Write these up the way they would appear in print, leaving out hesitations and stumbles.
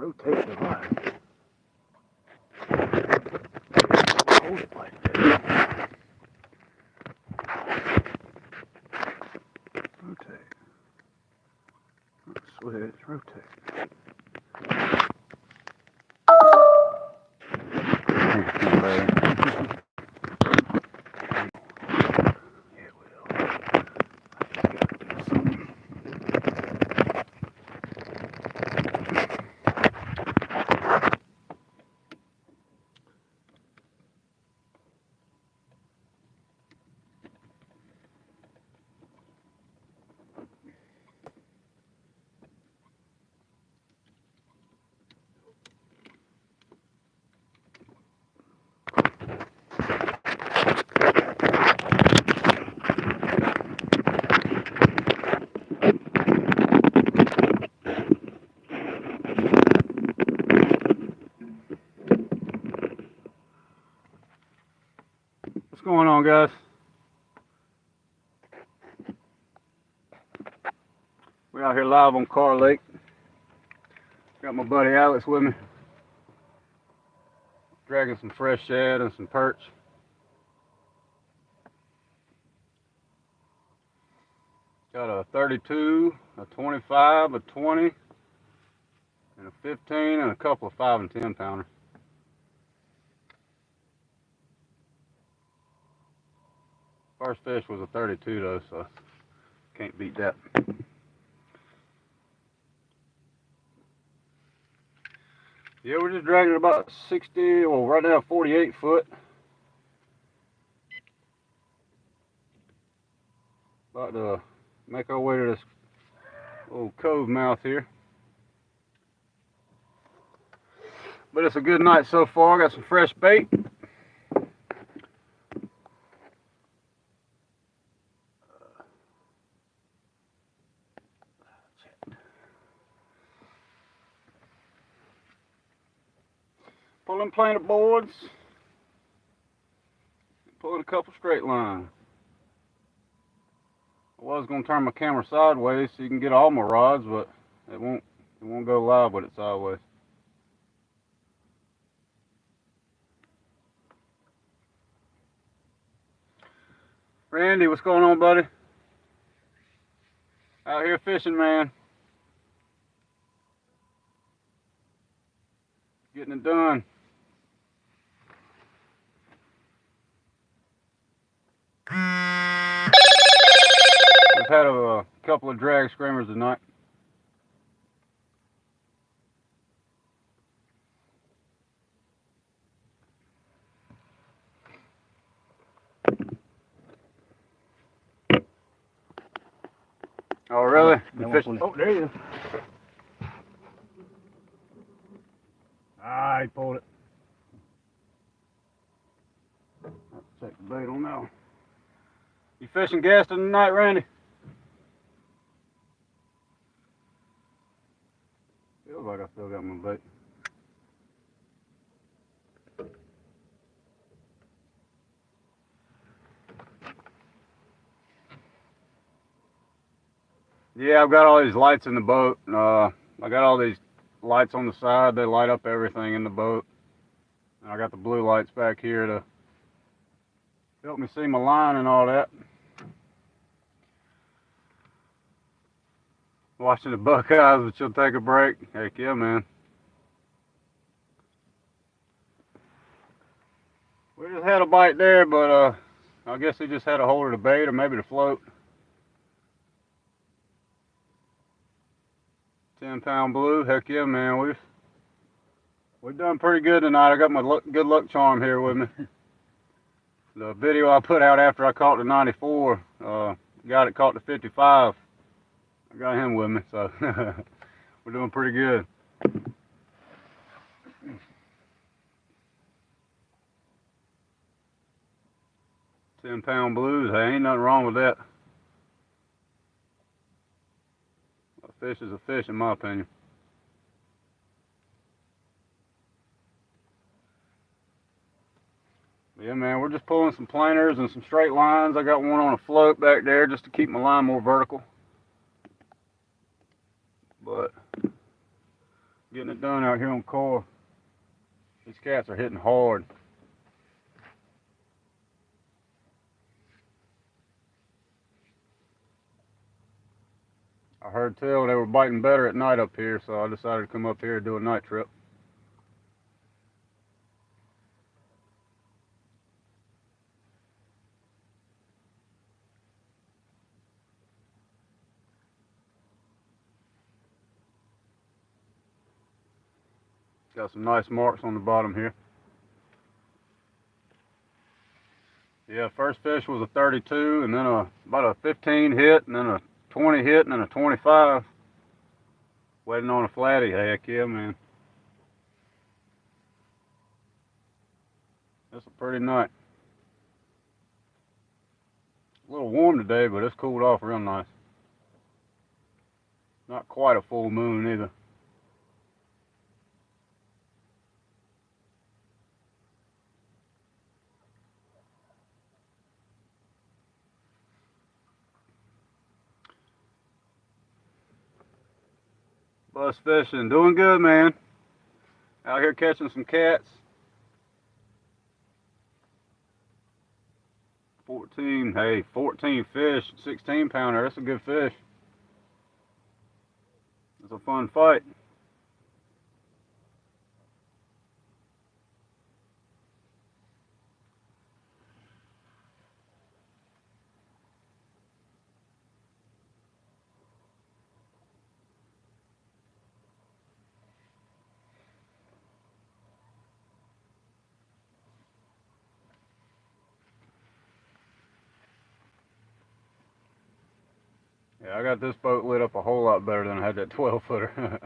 rotate the line. Hold it like that. Rotate. Switch, rotate. What's going on, guys? We're out here live on Kerr Lake. Got my buddy Alex with me, dragging some fresh shad and some perch. Got a 32, a 25, a 20, and a 15, and a couple of 5 and 10 pounders. First fish was a 32 though, so can't beat that. Yeah, we're just dragging about 60, well right now 48 foot. About to make our way to this little cove mouth here. But it's a good night so far. Got some fresh bait. Pulling planer boards. Pulling a couple straight lines. I was going to turn my camera sideways so you can get all my rods, but it won't go live with it sideways. Randy, what's going on, buddy? Out here fishing, man. Getting it done. We've had a couple of drag screamers tonight. Oh, really? You fishing? Oh, there you go. Ah, he pulled it. Let's take the bait on now. You fishing Gaston tonight, Randy? Feels like I still got my bait. Yeah, I've got all these lights in the boat. I got all these lights on the side. They light up everything in the boat. And I got the blue lights back here to help me see my line and all that. Watching the Buckeyes, but you'll take a break. Heck yeah, man. We just had a bite there, but I guess he just had a hold of the bait or maybe the float. 10-pound blue. Heck yeah, man. We've done pretty good tonight. I got my good luck charm here with me. The video I put out after I caught the 94, got it caught the 55. I got him with me, so we're doing pretty good. £10 blues, hey, ain't nothing wrong with that. A fish is a fish, in my opinion. Yeah, man, we're just pulling some planers and some straight lines. I got one on a float back there just to keep my line more vertical. But Getting it done out here on Kerr. These cats are hitting hard. I heard tell they were biting better at night up here, so I decided to come up here and do a night trip. Got some nice marks on the bottom here. Yeah, first fish was a 32, and then about a 15 hit, and then a 20 hit, and then a 25. Waiting on a flatty. Heck yeah, man. That's a pretty night. A little warm today, but it's cooled off real nice. Not quite a full moon either. Bus fishing, doing good, man. Out here catching some cats. 14 fish, 16 pounder. That's a good fish. It's a fun fight. Yeah, I got this boat lit up a whole lot better than I had that 12-footer.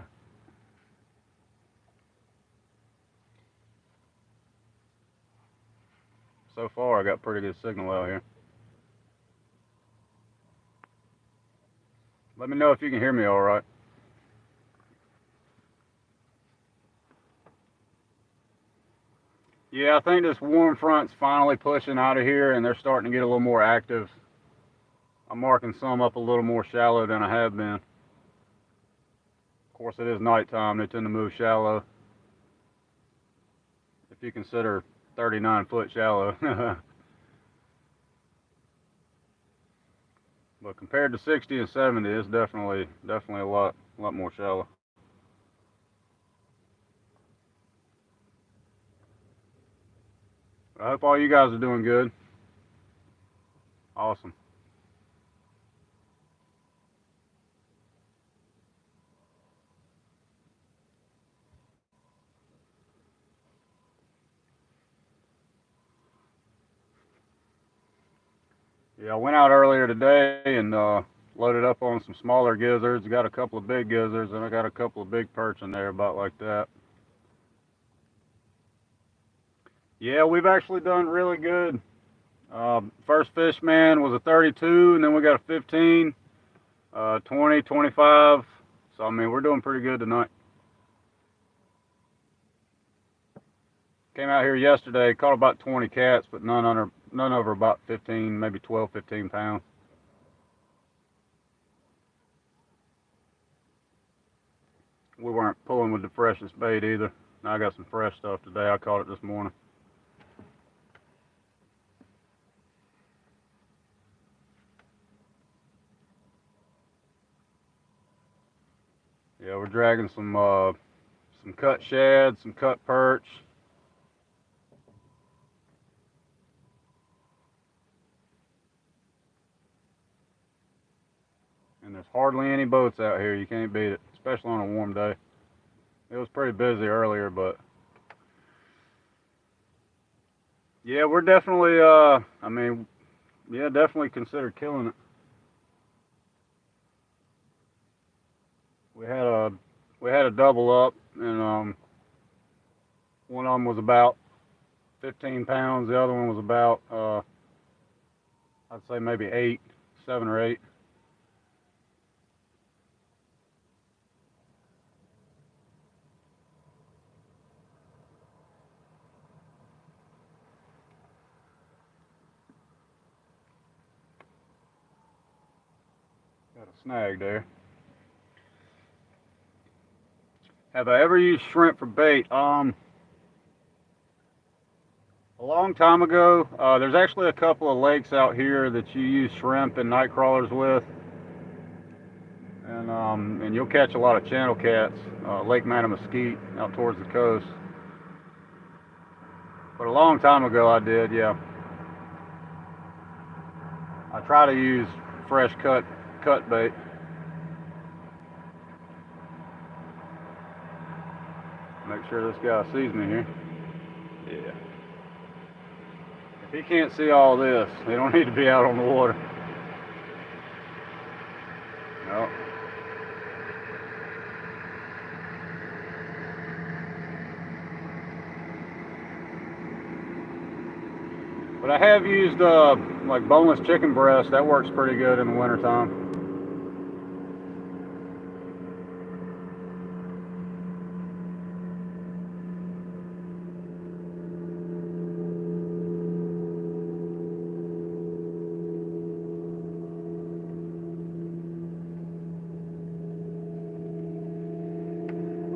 So far, I got pretty good signal out here. Let me know if you can hear me all right. Yeah, I think this warm front's finally pushing out of here, and they're starting to get a little more active. I'm marking some up a little more shallow than I have been. Of course, it is nighttime. They tend to move shallow. If you consider 39-foot shallow. But compared to 60 and 70, it's definitely a lot more shallow. I hope all you guys are doing good. Awesome. Yeah, I went out earlier today and loaded up on some smaller gizzards. Got a couple of big gizzards, and I got a couple of big perch in there, about like that. Yeah, we've actually done really good. First fish, man, was a 32, and then we got a 15, 20, 25. So, I mean, we're doing pretty good tonight. Came out here yesterday, caught about 20 cats, but none over about 15, maybe 12, 15 pounds. We weren't pulling with the freshest bait either. I got some fresh stuff today. I caught it this morning. Yeah, we're dragging some cut shad, some cut perch. And there's hardly any boats out here. You can't beat it, especially on a warm day. It was pretty busy earlier, but yeah, we're definitely I mean, yeah, definitely consider killing it. We had a double up, and one of them was about 15 pounds. The other one was about I'd say maybe 8, 7 or 8. Got a snag there. Have I ever used shrimp for bait? A long time ago. There's actually a couple of lakes out here that you use shrimp and night crawlers with, and you'll catch a lot of channel cats. Lake Mesquite out towards the coast. But a long time ago I did, yeah. I try to use fresh cut bait. Make sure this guy sees me here. Yeah. If he can't see all this, he don't need to be out on the water. No. But I have used like boneless chicken breast. That works pretty good in the wintertime.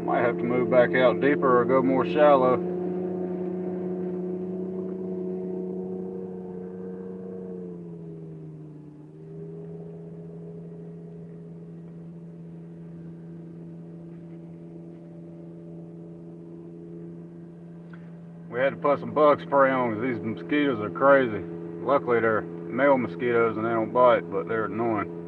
Might have to move back out deeper or go more shallow. We had to put some bug spray on because these mosquitoes are crazy. Luckily they're male mosquitoes and they don't bite, but they're annoying.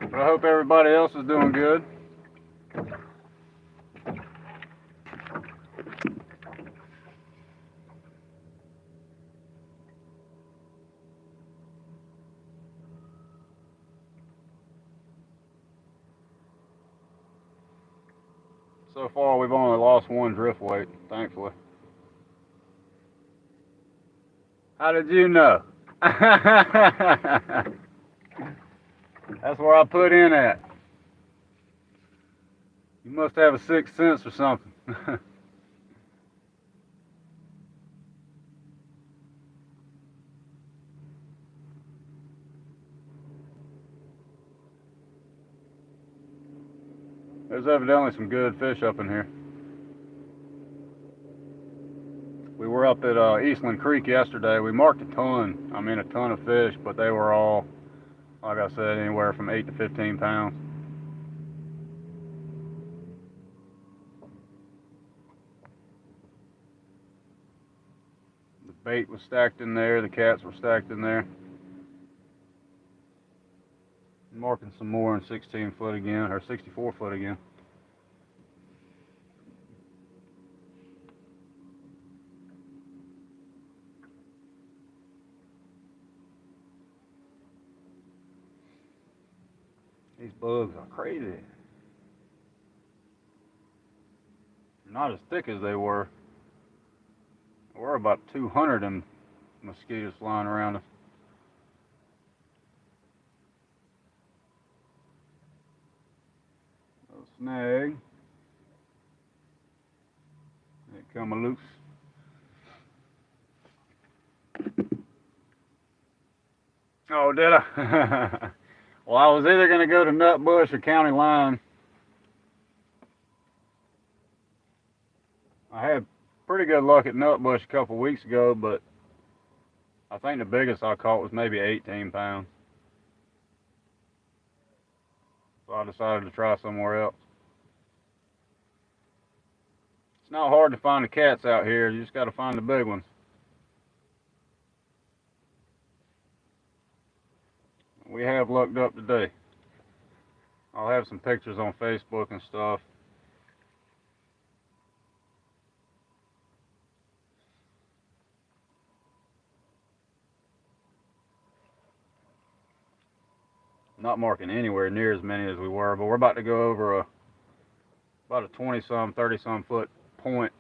But I hope everybody else is doing good. So far we've only lost one drift weight, thankfully. How did you know? That's where I put in at. You must have a sixth sense or something. There's evidently some good fish up in here. We were up at Eastland Creek yesterday. We marked a ton. I mean, a ton of fish, but they were all, like I said, anywhere from 8 to 15 pounds. The bait was stacked in there. The cats were stacked in there. Marking some more in 16 foot again, or 64 foot again. These bugs are crazy. They're not as thick as they were. There were about 200 of them mosquitoes flying around us. Snag. They come loose. Oh, did I? Well, I was either going to go to Nut Bush or County Line. I had pretty good luck at Nut Bush a couple weeks ago, but I think the biggest I caught was maybe 18 pounds. So I decided to try somewhere else. It's not hard to find the cats out here. You just got to find the big ones. We have lucked up today. I'll have some pictures on Facebook and stuff. Not marking anywhere near as many as we were, but we're about to go over about a 20-some, 30-some foot point,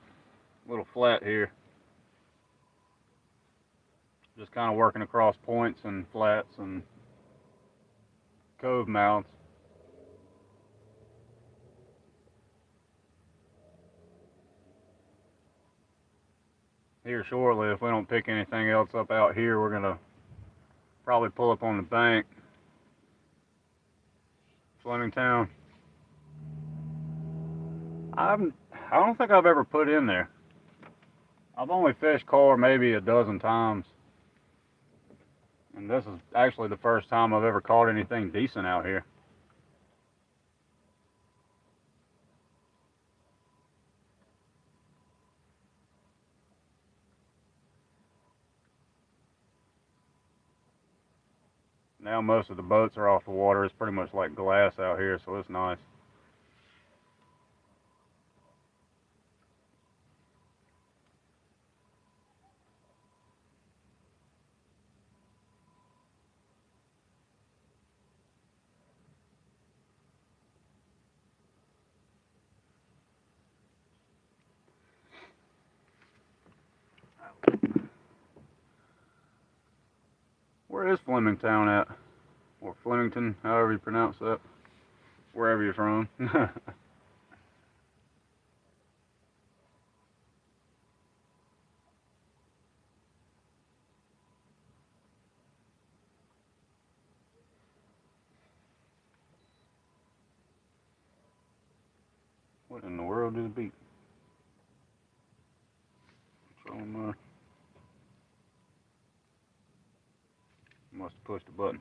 little flat here. just kind of working across points and flats and cove mouths. Here shortly, if we don't pick anything else up out here, we're gonna probably pull up on the bank. Flemingtown. I don't think I've ever put in there. I've only fished Kerr maybe a dozen times. And this is actually the first time I've ever caught anything decent out here. Now most of the boats are off the water. It's pretty much like glass out here, so it's nice. Where is Flemingtown at? Or Flemington, however you pronounce that. Wherever you're from. What in the world is a beat? Must have pushed the button.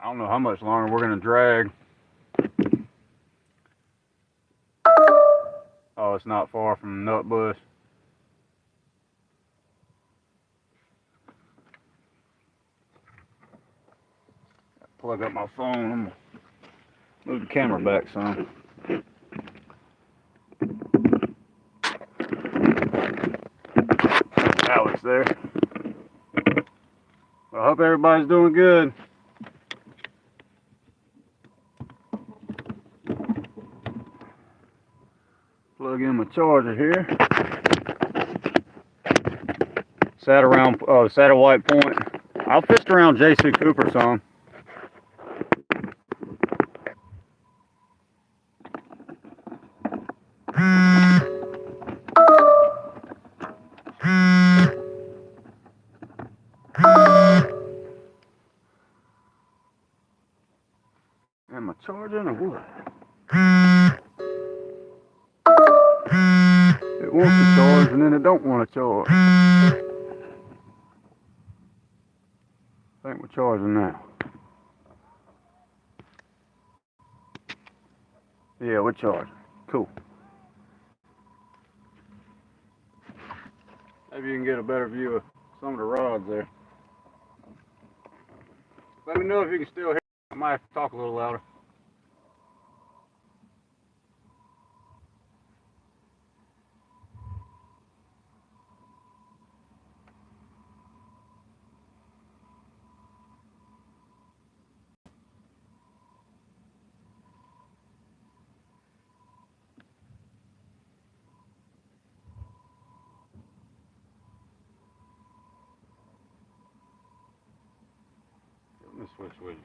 I don't know how much longer we're gonna drag. Oh, it's not far from Nut Bush. Plug up my phone. I'm gonna move the camera back some. Alex there. Well, I hope everybody's doing good. Plug in my charger here. Sat at White Point. I fished around J.C. Cooper some. Am I charging or what? It wants to charge and then it don't want to charge. I think we're charging now. Yeah, we're charging. Cool. Maybe you can get a better view of some of the rods there. Let me know if you can still hear. I might have to talk a little louder. Let me switch with you.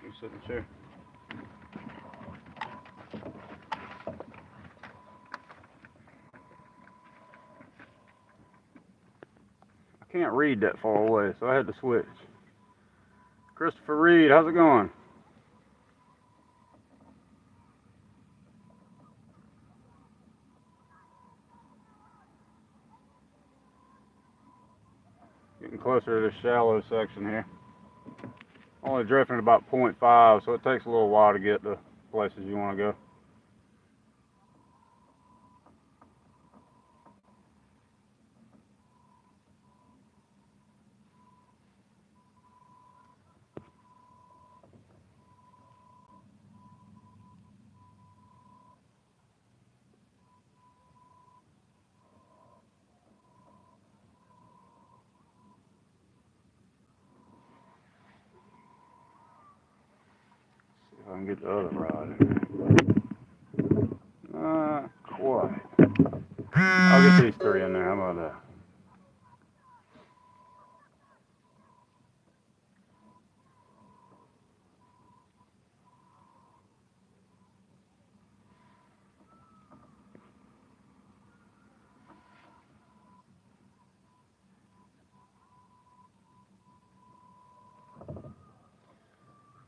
You sit in the chair. I can't read that far away, so I had to switch. Christopher Reed, how's it going? Getting closer to the shallow section here. Only drifting about 0.5, so it takes a little while to get to places you want to go. I can get the other rod in here. Not quite. I'll get these three in there. How about that?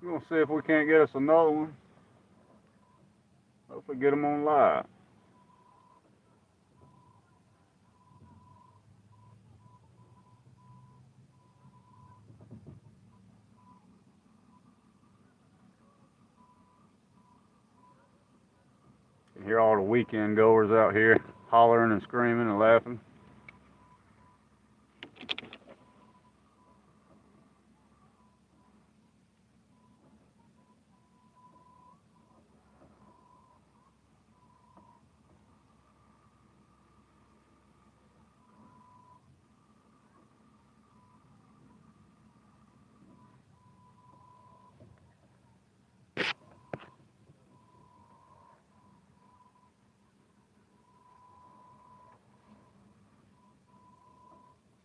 We're going to see if we can't get us another one. Hopefully get them on live. You can hear all the weekend goers out here hollering and screaming and laughing.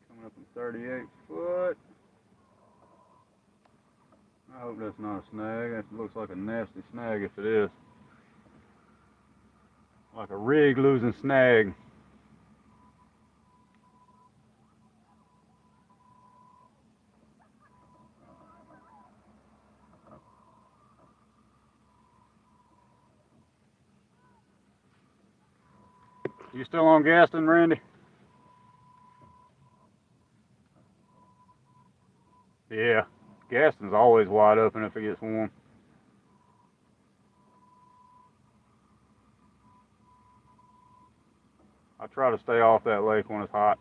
Coming up in 38 foot. I hope that's not a snag. That looks like a nasty snag if it is. Like a rig losing snag. You still on Gaston, Randy? Yeah. Gaston's always wide open if it gets warm. I try to stay off that lake when it's hot.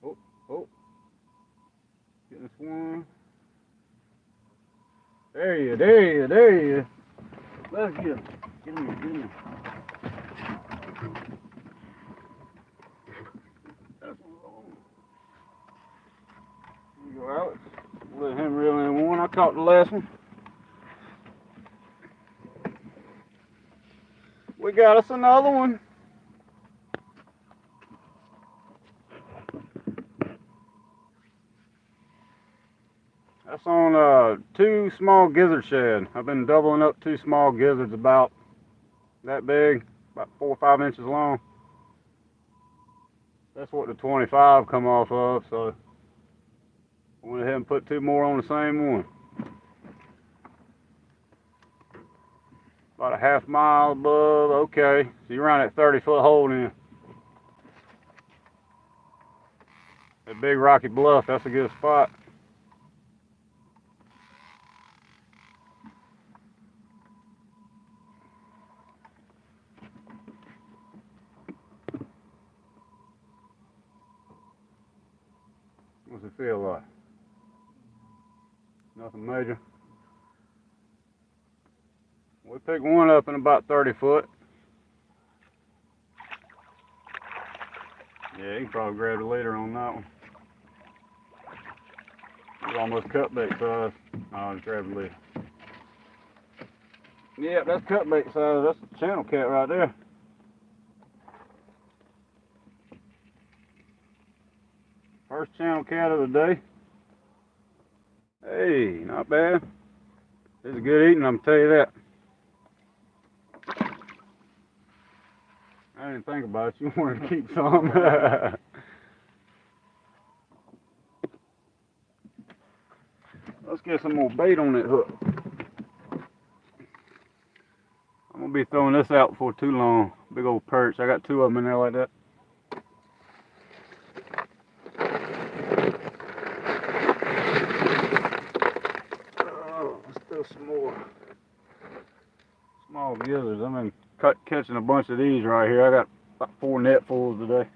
Oh, oh. Getting this one. There you. Let's get him. Get him. That's one. There you go, Alex. Let him reel in one. I caught the last one. We got us another one. That's on two small gizzard shad. I've been doubling up two small gizzards about that big, about 4 or 5 inches long. That's what the 25 come off of, so I went ahead and put two more on the same one. About a half mile above, okay. So you're around that 30-foot hole then. That big rocky bluff, that's a good spot. What's it feel like? Nothing major. We picked one up in about 30 foot. Yeah, you can probably grab the leader on that one. It's almost cutbait size. I'll just grab the leader. Yeah, that's cutbait size. That's a channel cat right there. First channel cat of the day. Hey, not bad. It's good eating, I'm tell you that. I didn't think about it. You wanted to keep some. Let's get some more bait on that hook. I'm gonna be throwing this out before too long. Big old perch. I got two of them in there like that. Oh, let's do some more small gizzards. I've been catching a bunch of these right here. I got about 4 netfuls today.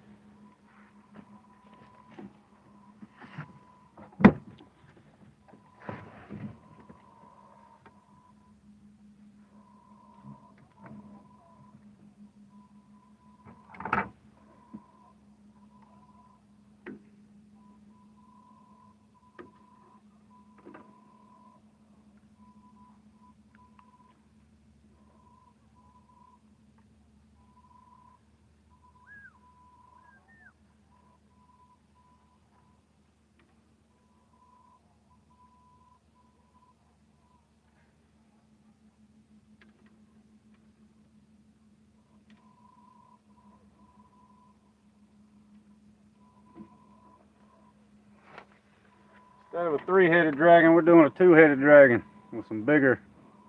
Instead of a three-headed dragon, we're doing a two-headed dragon with some bigger,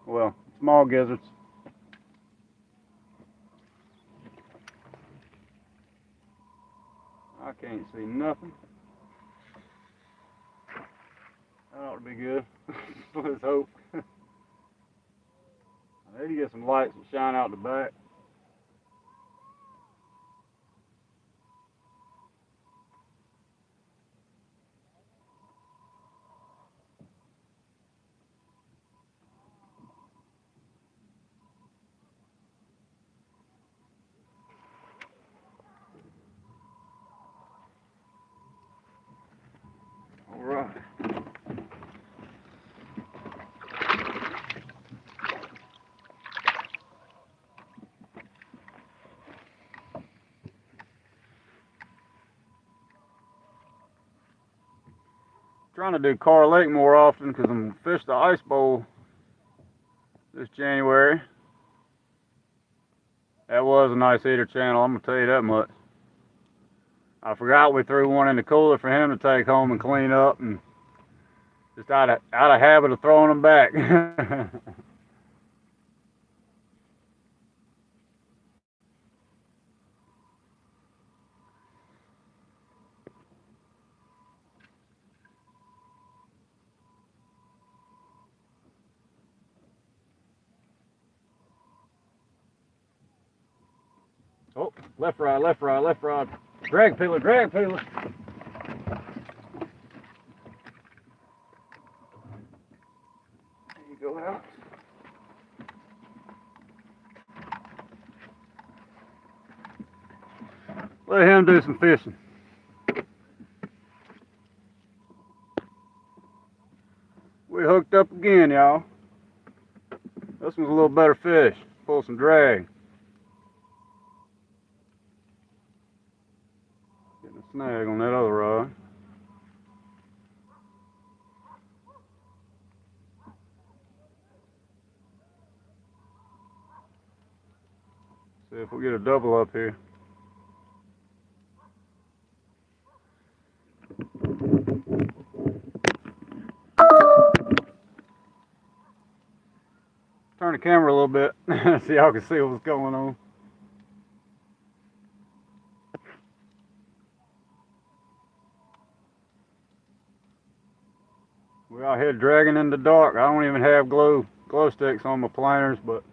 well, small gizzards. I can't see nothing. That ought to be good. Let's hope. I need to get some lights that shine out the back. All right. Trying to do Kerr Lake more often because I'm fished the ice bowl this January. That was a nice eater channel, I'm gonna tell you that much. I forgot we threw one in the cooler for him to take home and clean up, and just out of habit of throwing them back. Oh, left rod, left rod, left rod. Drag peeler, drag peeler. There you go, Alex. Let him do some fishing. We hooked up again, y'all. This one's a little better fish. Pull some drag. Getting a snag on that other rod. See if we get a double up here. Turn the camera a little bit so y'all can see what's going on. We're out here dragging in the dark. I don't even have glow sticks on my planers, but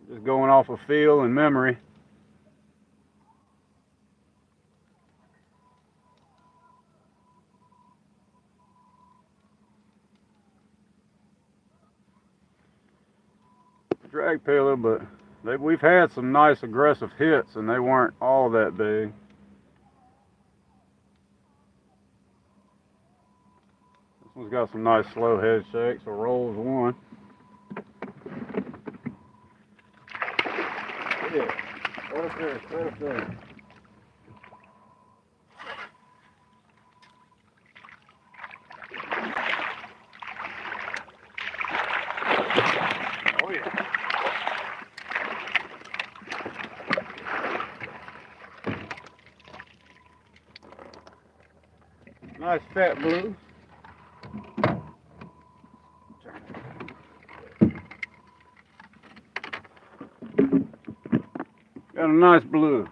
just going off of feel and memory. Drag peeler, but we've had some nice aggressive hits and they weren't all that big. This one's got some nice slow head shakes, so rolls one. Yeah, right up there, right up there. Oh yeah. Nice fat blue. Got a nice blue.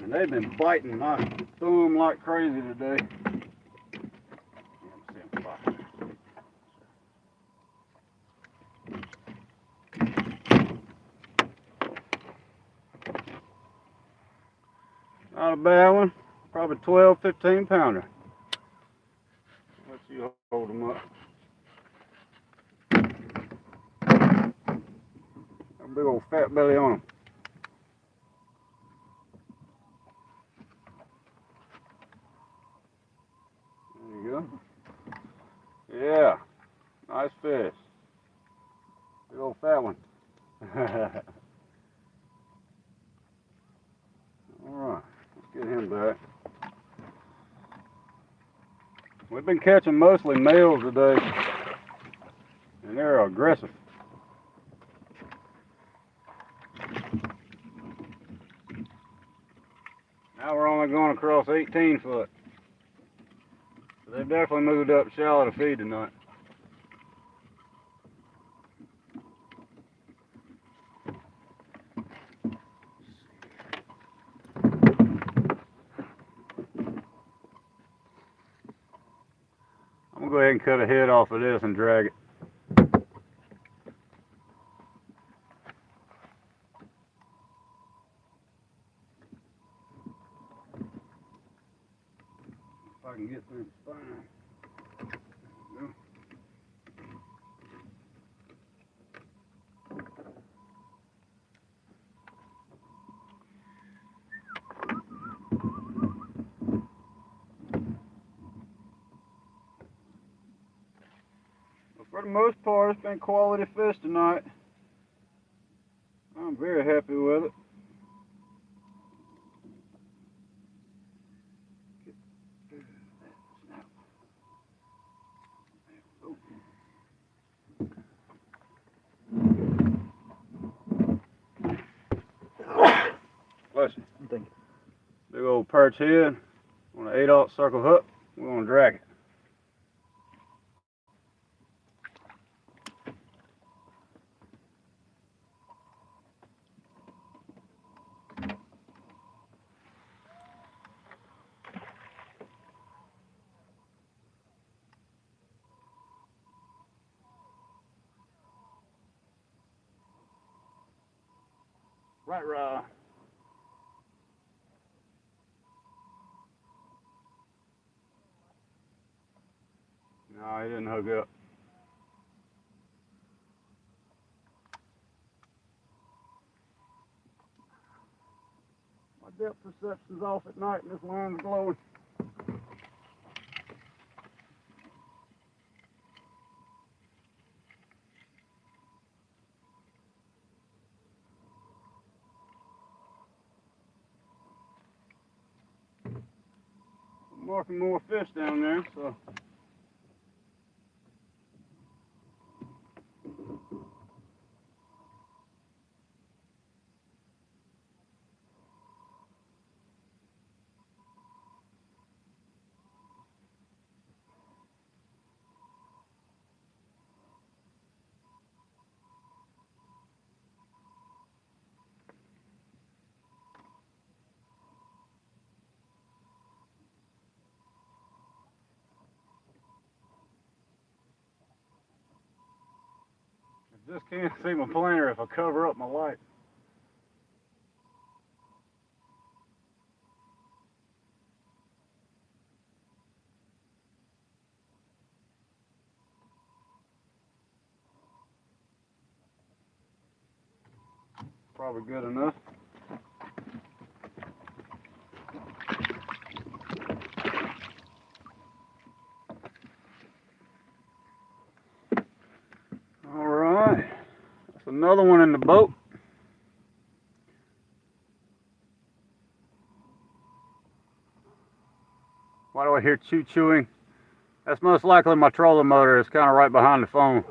And they've been biting my thumb like crazy today. Not a bad one. Probably 12, 15 pounder. Let you hold them up. A big old fat belly on them. There you go. Yeah. Nice fish. Big old fat one. Alright. Let's get him back. We've been catching mostly males today, and they're aggressive. only going across 18 foot. So they've definitely moved up shallow to feed tonight. I'm gonna go ahead and cut a head off of this and drag it. If I can get through the spine. There we go. Well, for the most part, it's been quality fish tonight. I'm very happy with it. Bless you. Thank you. Big old perch head on an 8/0 circle hook. We're gonna drag it. Right, Rod. No, he didn't hook up. My depth perception's off at night and this line's glowing. I'm marking more fish down there, so. I just can't see my planer if I cover up my light. Probably good enough. All right, that's another one in the boat. Why do I hear chewing? That's most likely my trolling motor. It's kind of right behind the phone.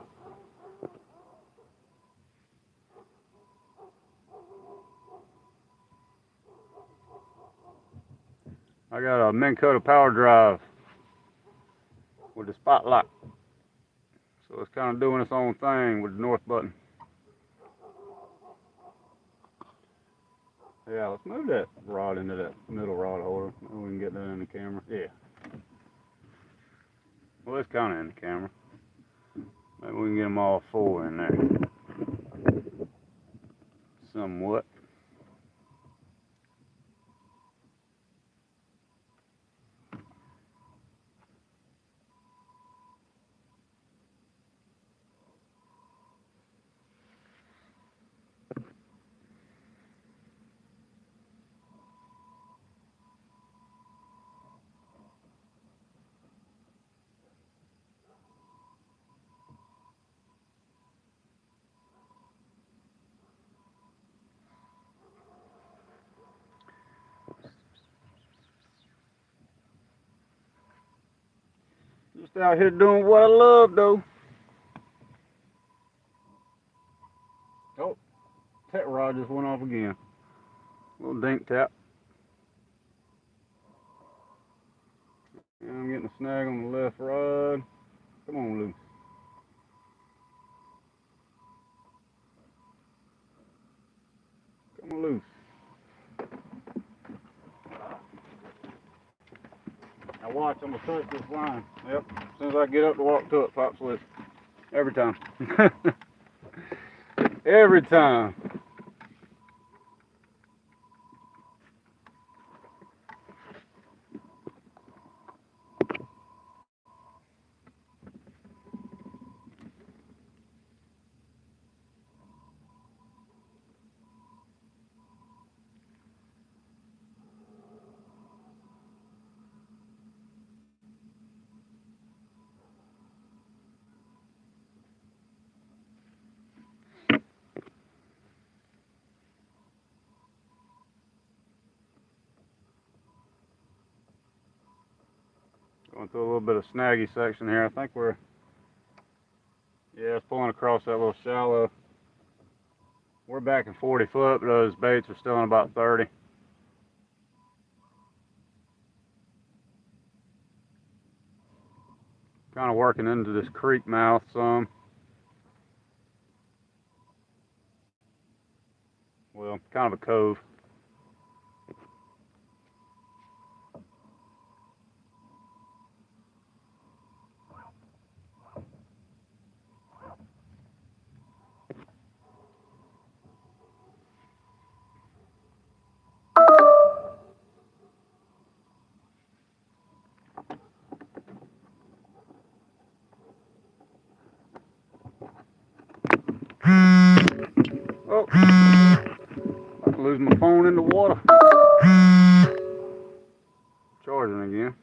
I got a Minn Kota power drive with the spotlight. So it's kind of doing its own thing with the north button. Yeah, let's move that rod into that middle rod holder. Maybe we can get that in the camera. Yeah. Well, it's kind of in the camera. Maybe we can get them all four in there. Somewhat. Just out here doing what I love, though. Oh, that rod just went off again. Little dink tap. getting a snag on the left rod. Come on, Lou. Come on, loose. Now watch, I'm gonna touch this line. Yep. As soon as I get up to walk to it, pops with. Every time. Every time. Going through a little bit of snaggy section here. I think we're, yeah, it's pulling across that little shallow. We're back in 40 foot, but those baits are still in about 30. Kind of working into this creek mouth some. Well, kind of a cove. Oh, I could lose my phone in the water. Charging again.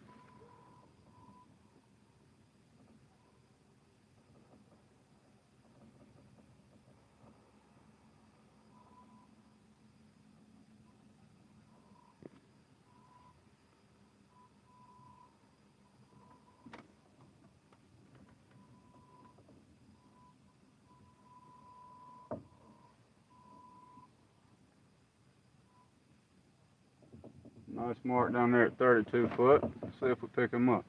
Nice mark down there at 32 foot. Let's see if we pick him up.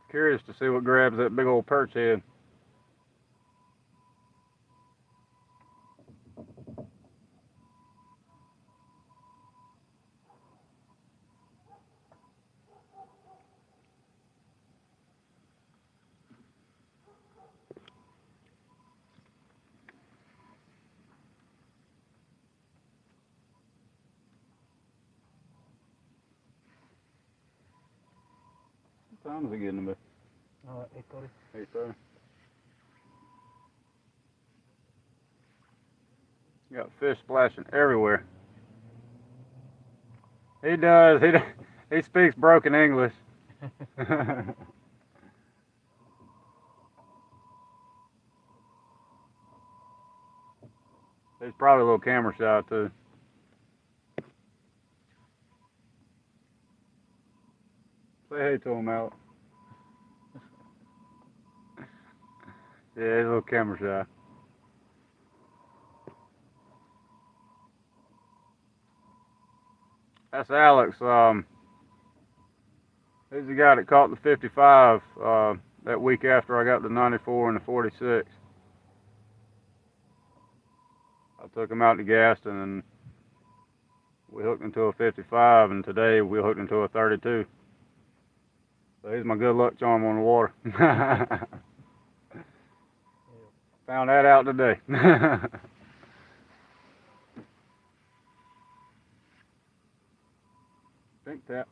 Curious to see what grabs that big old perch head. What time is it getting to be? 8:30. 8:30. You got fish splashing everywhere. He does. He speaks broken English. He's probably a little camera shy too. Say hey to him, Alex. Yeah, he's a little camera shy. That's Alex. He's the guy that caught the 55 that week after I got the 94 and the 46. I took him out to Gaston and we hooked into a 55, and today we hooked into a 32. So he's my good luck charm on the water. Found that out today. Pink tap.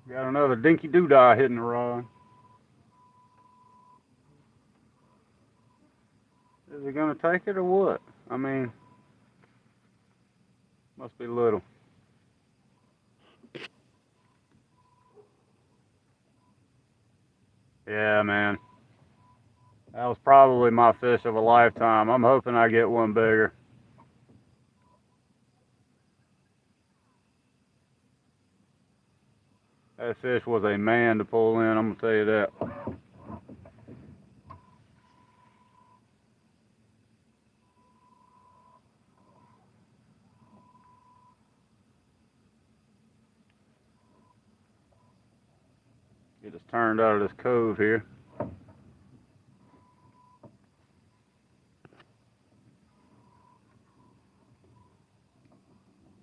Got another dinky doodah hitting the rod. Is he gonna take it or what? I mean, must be little. Yeah, man. That was probably my fish of a lifetime. I'm hoping I get one bigger. That fish was a man to pull in, I'm gonna tell you that. It just turned out of this cove here.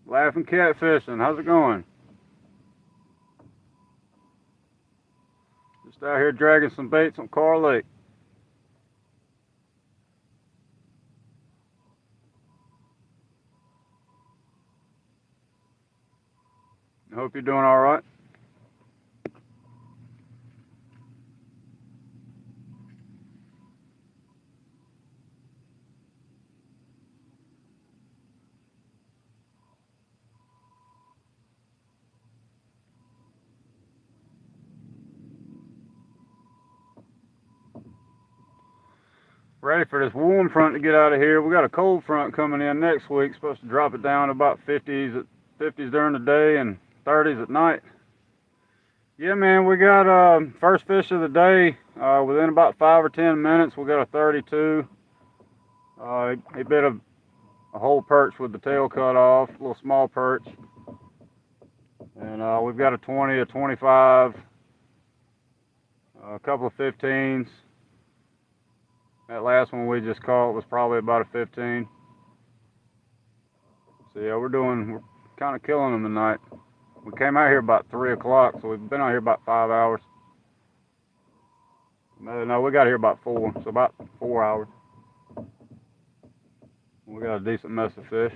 Laughing catfishing, how's it going? Just out here dragging some baits on Kerr Lake. I hope you're doing all right. Ready for this warm front to get out of here. We got a cold front coming in next week. Supposed to drop it down to about 50s during the day and 30s at night. Yeah, man, we got first fish of the day. Within about 5 or 10 minutes, we got a 32. He bit a whole perch with the tail cut off, a little small perch. And we've got a 20, a 25, a couple of 15s. That last one we just caught was probably about a 15. So yeah, we're kind of killing them tonight. We came out here about 3 o'clock, so we've been out here about 5 hours. No, we got here about 4, so about 4 hours. We got a decent mess of fish.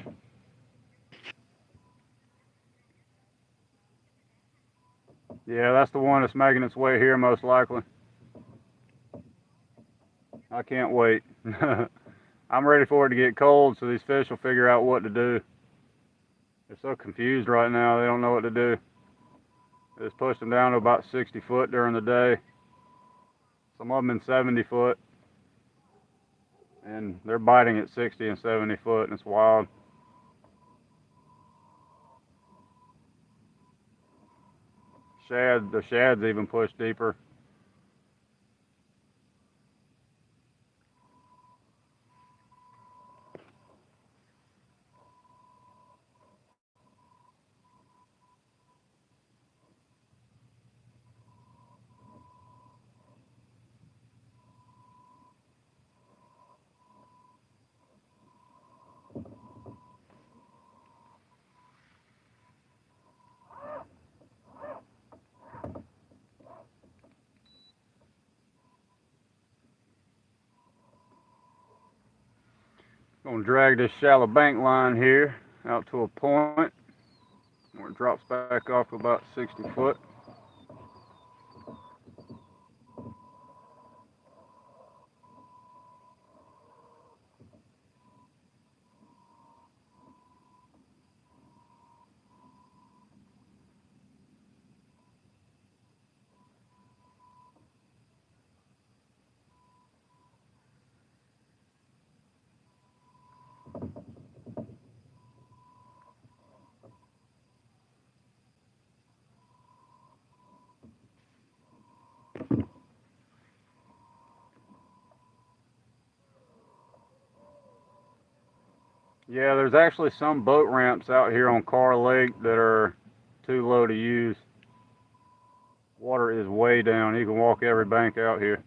Yeah, that's the one that's making its way here most likely. I can't wait. I'm ready for it to get cold so these fish will figure out what to do. They're so confused right now, they don't know what to do. They just pushed them down to about 60 foot during the day. Some of them in 70 foot. And they're biting at 60 and 70 foot, and it's wild. The shad's even pushed deeper. Gonna drag this shallow bank line here out to a point where it drops back off to about 60 foot. Yeah, there's actually some boat ramps out here on Kerr Lake that are too low to use. Water is way down. You can walk every bank out here.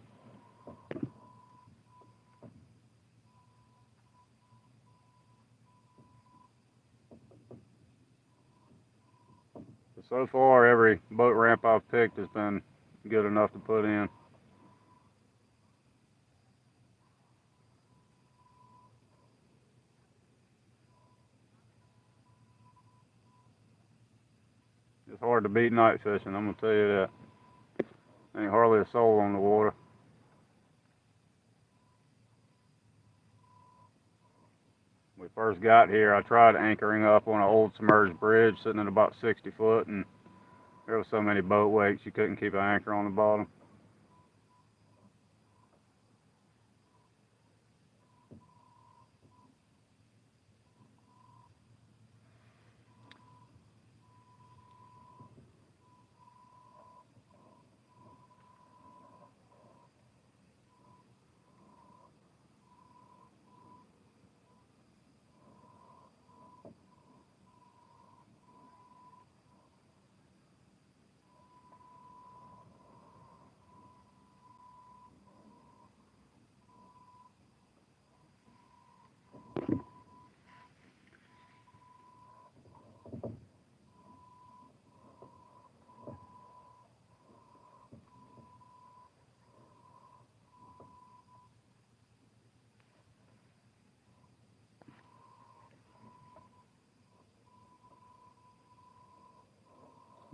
So far, every boat ramp I've picked has been good enough to put in. It's hard to beat night fishing, I'm gonna tell you that. Ain't hardly a soul on the water. When we first got here, I tried anchoring up on an old submerged bridge sitting at about 60 foot, and there was so many boat wakes you couldn't keep an anchor on the bottom.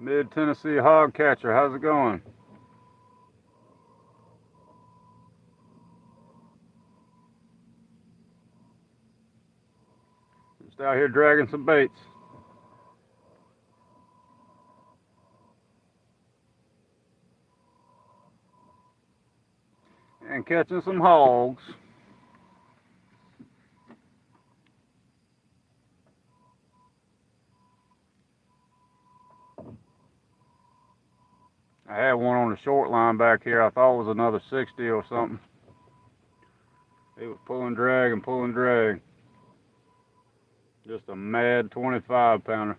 Mid-Tennessee hog catcher, how's it going? Just out here dragging some baits. And catching some hogs. I had one on the short line back here. I thought it was another 60 or something. He was pulling drag and pulling drag. Just a mad 25 pounder.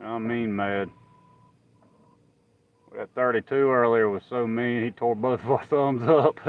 I mean mad. That 32 earlier was so mean, he tore both of our thumbs up.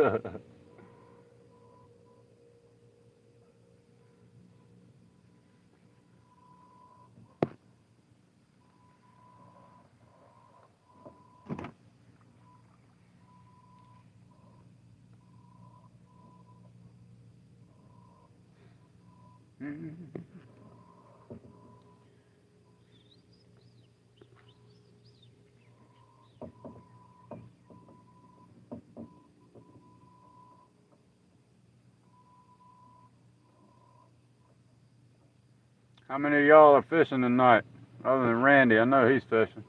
How many of y'all are fishing tonight? Other than Randy, I know he's fishing.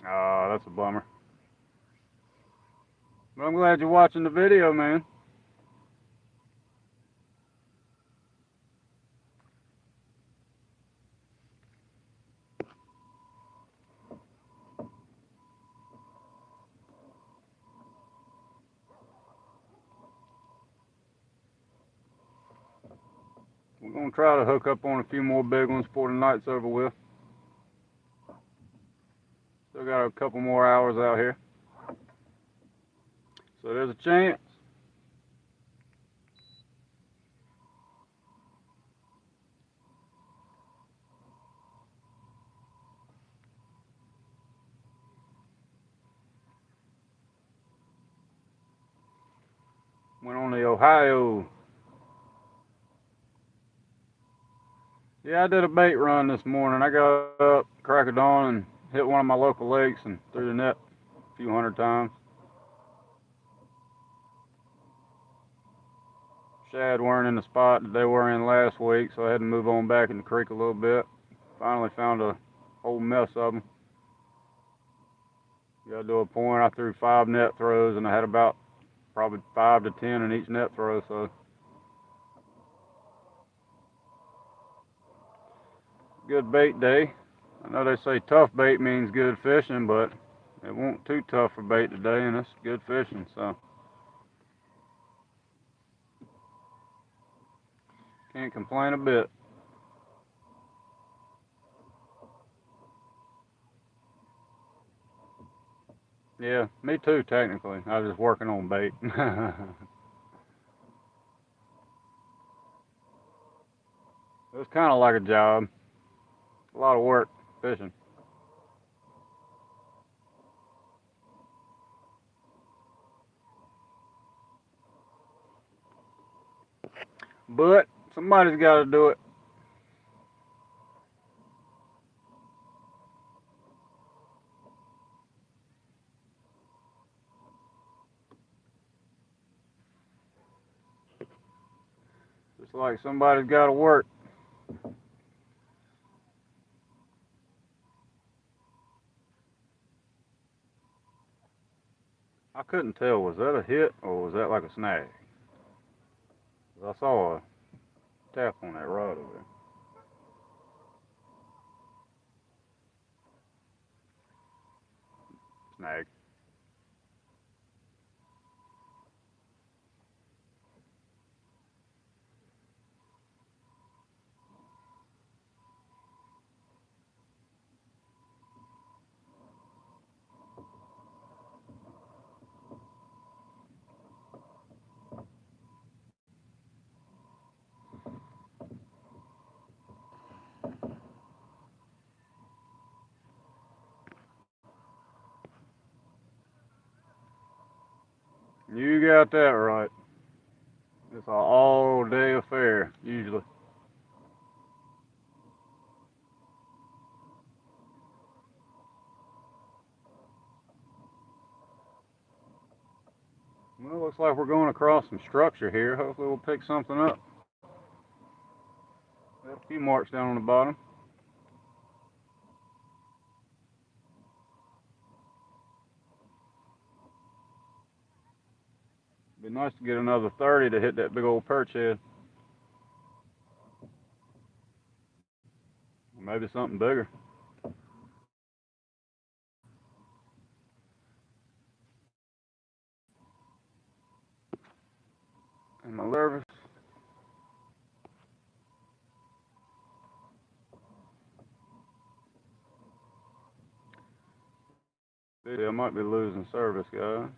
Oh, that's a bummer. But I'm glad you're watching the video, man. We're going to try to hook up on a few more big ones before the night's over with. Still got a couple more hours out here. So there's a chance. Went on the Ohio. Yeah, I did a bait run this morning. I got up, crack of dawn, and hit one of my local lakes and threw the net a few hundred times. Shad weren't in the spot that they were in last week, so I had to move on back in the creek a little bit. Finally found a whole mess of them. You gotta do a point. I threw 5 net throws, and I had about probably 5 to 10 in each net throw. So good bait day. I know they say tough bait means good fishing, but it won't too tough for bait today, and it's good fishing. So can't complain a bit. Yeah, me too, technically. I was just working on bait. It was kind of like a job. A lot of work fishing. But somebody's got to do it. Just like somebody's got to work. I couldn't tell, was that a hit or was that like a snag? 'Cause I saw a tap on that rod over there. Snag. You got that right. It's an all day affair, usually. Well, looks like we're going across some structure here. Hopefully we'll pick something up. Got a few marks down on the bottom. Be nice to get another 30 to hit that big old perch head. Maybe something bigger. Am I nervous? Yeah, I might be losing service, guys.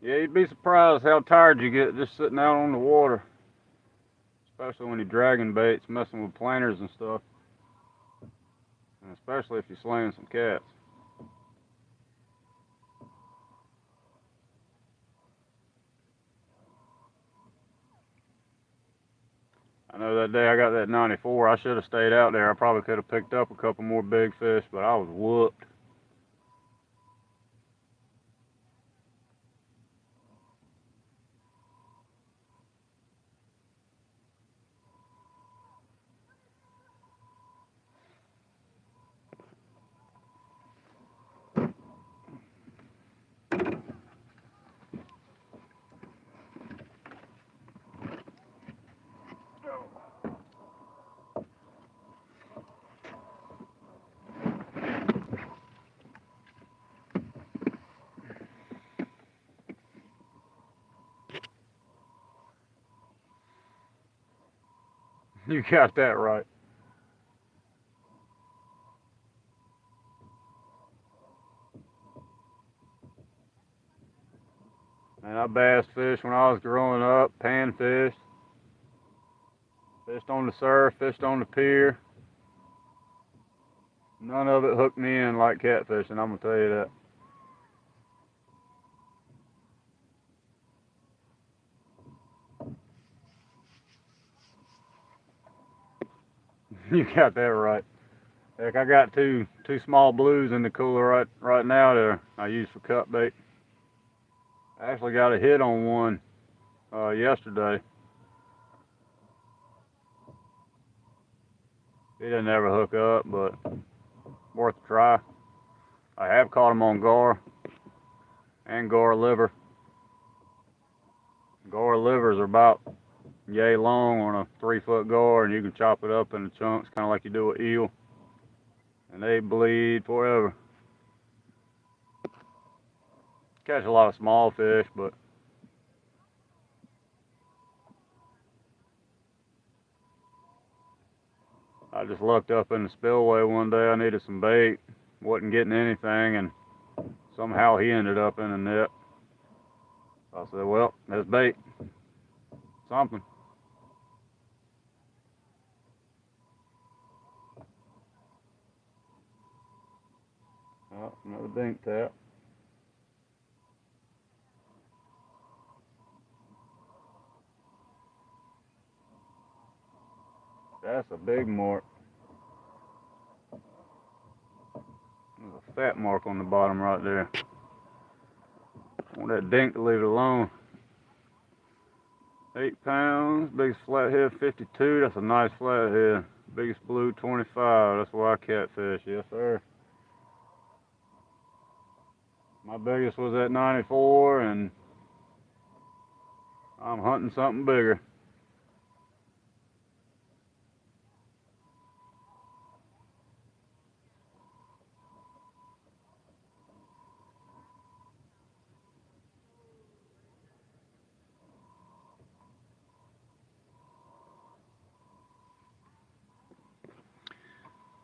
Yeah, you'd be surprised how tired you get just sitting out on the water. Especially when you're dragging baits, messing with planters and stuff. And especially if you're slaying some cats. I know that day I got that 94, I should have stayed out there. I probably could have picked up a couple more big fish, but I was whooped. You got that right. And I bass fished when I was growing up, panfish, fished on the surf, fished on the pier. None of it hooked me in like catfishing, I'm gonna tell you that. You got that right. Heck, I got two small blues in the cooler right now that I use for cut bait. I actually got a hit on one yesterday. He didn't ever hook up, but worth a try. I have caught him on gar and gar liver. Gar livers are about yay long on a 3-foot gar, and you can chop it up into chunks, kind of like you do with eel, and they bleed forever. Catch a lot of small fish, but I just looked up in the spillway one day. I needed some bait, wasn't getting anything, and somehow he ended up in a net. I said, well, that's bait. Something. Oh, another dink tap. That's a big mark. There's a fat mark on the bottom right there. I want that dink to leave it alone. 8 pounds, biggest flathead 52. That's a nice flathead. Biggest blue 25. That's why I catfish. Yes, sir. My biggest was at 94, and I'm hunting something bigger.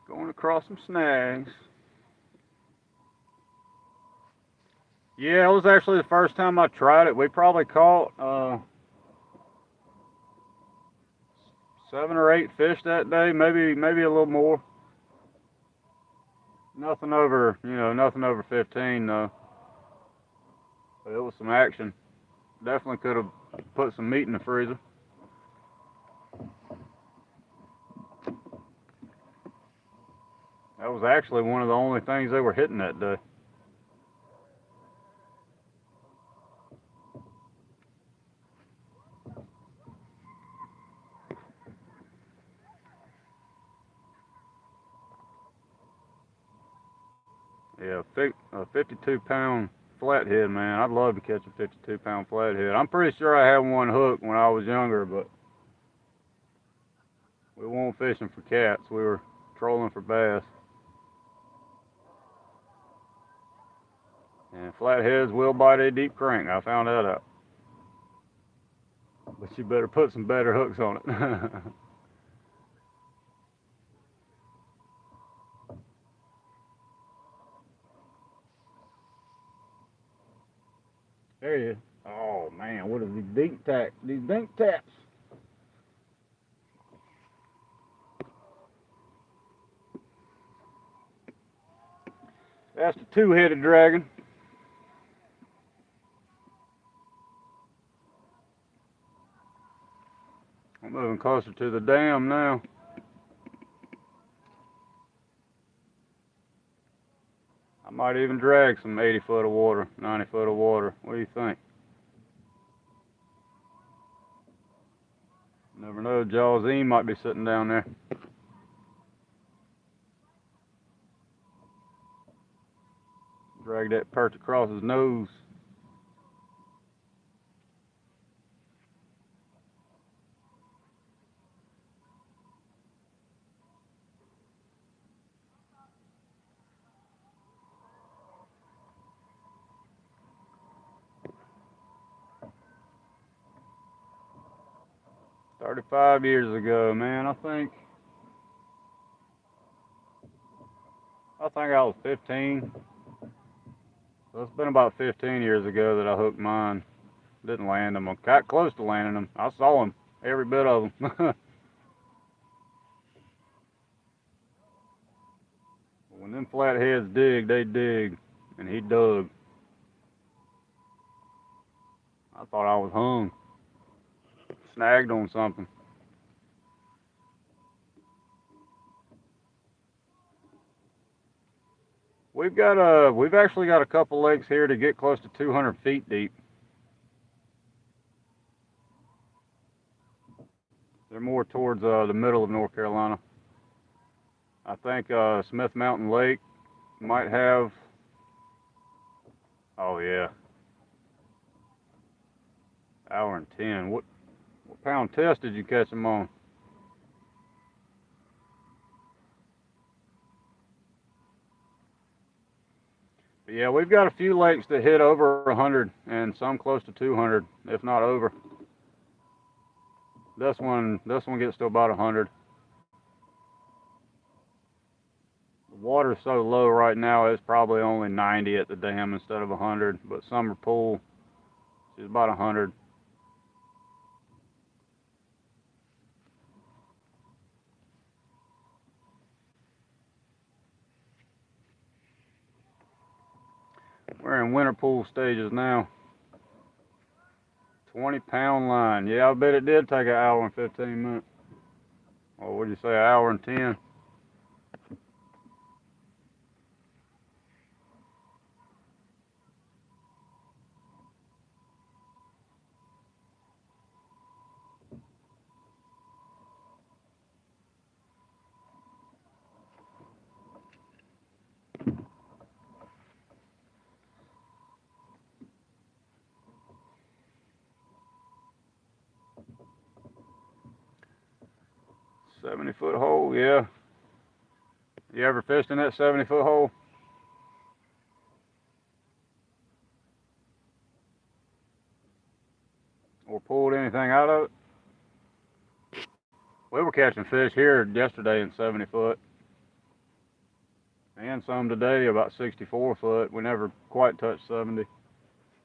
Going across some snags. Yeah, it was actually the first time I tried it. We probably caught 7 or 8 fish that day, maybe a little more. Nothing over, nothing over 15 though. But it was some action. Definitely could have put some meat in the freezer. That was actually one of the only things they were hitting that day. Yeah, a 52-pound flathead, man. I'd love to catch a 52-pound flathead. I'm pretty sure I had one hooked when I was younger, but we weren't fishing for cats. We were trolling for bass. And flatheads will bite a deep crank. I found that out. But you better put some better hooks on it. There he is. Oh man, what are these dink taps? These dink taps. That's the 2-headed dragon. I'm moving closer to the dam now. I might even drag some 80 foot of water, 90 foot of water. What do you think? Never know, Jaws E might be sitting down there. Drag that perch across his nose. "35 years ago, man. I think I was 15. So it's been about 15 years ago that I hooked mine. Didn't land them. I got close to landing them. I saw them, every bit of them. When them flatheads dig, they dig, and he dug. I thought I was hung, snagged on something. We've actually got a couple lakes here to get close to 200 feet deep. They're more towards the middle of North Carolina. I think Smith Mountain Lake might have. Oh yeah, hour and 10. What pound test did you catch them on? But yeah, we've got a few lakes that hit over 100 and some close to 200, if not over. This one gets to about 100. The water's so low right now, it's probably only 90 at the dam instead of 100. But Summer Pool is about 100. We're in winter pool stages now. 20-pound line. Yeah, I bet it did take an hour and 15 minutes. Or would you say an hour and 10? $70-foot hole, yeah. You ever fished in that 70-foot hole? Or pulled anything out of it? We were catching fish here yesterday in 70-foot. And some today about 64-foot. We never quite touched 70.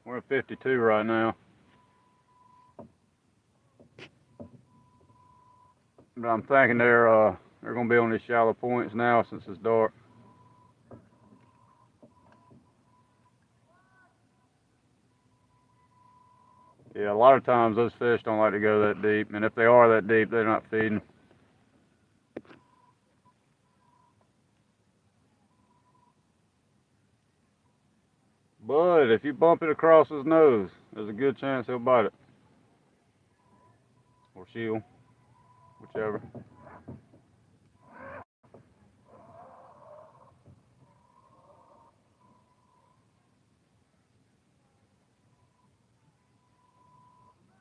We're at 52 right now. But I'm thinking they're going to be on these shallow points now since it's dark. Yeah, a lot of times those fish don't like to go that deep, and if they are that deep, they're not feeding. But if you bump it across his nose, there's a good chance he'll bite it. Or she'll, whichever.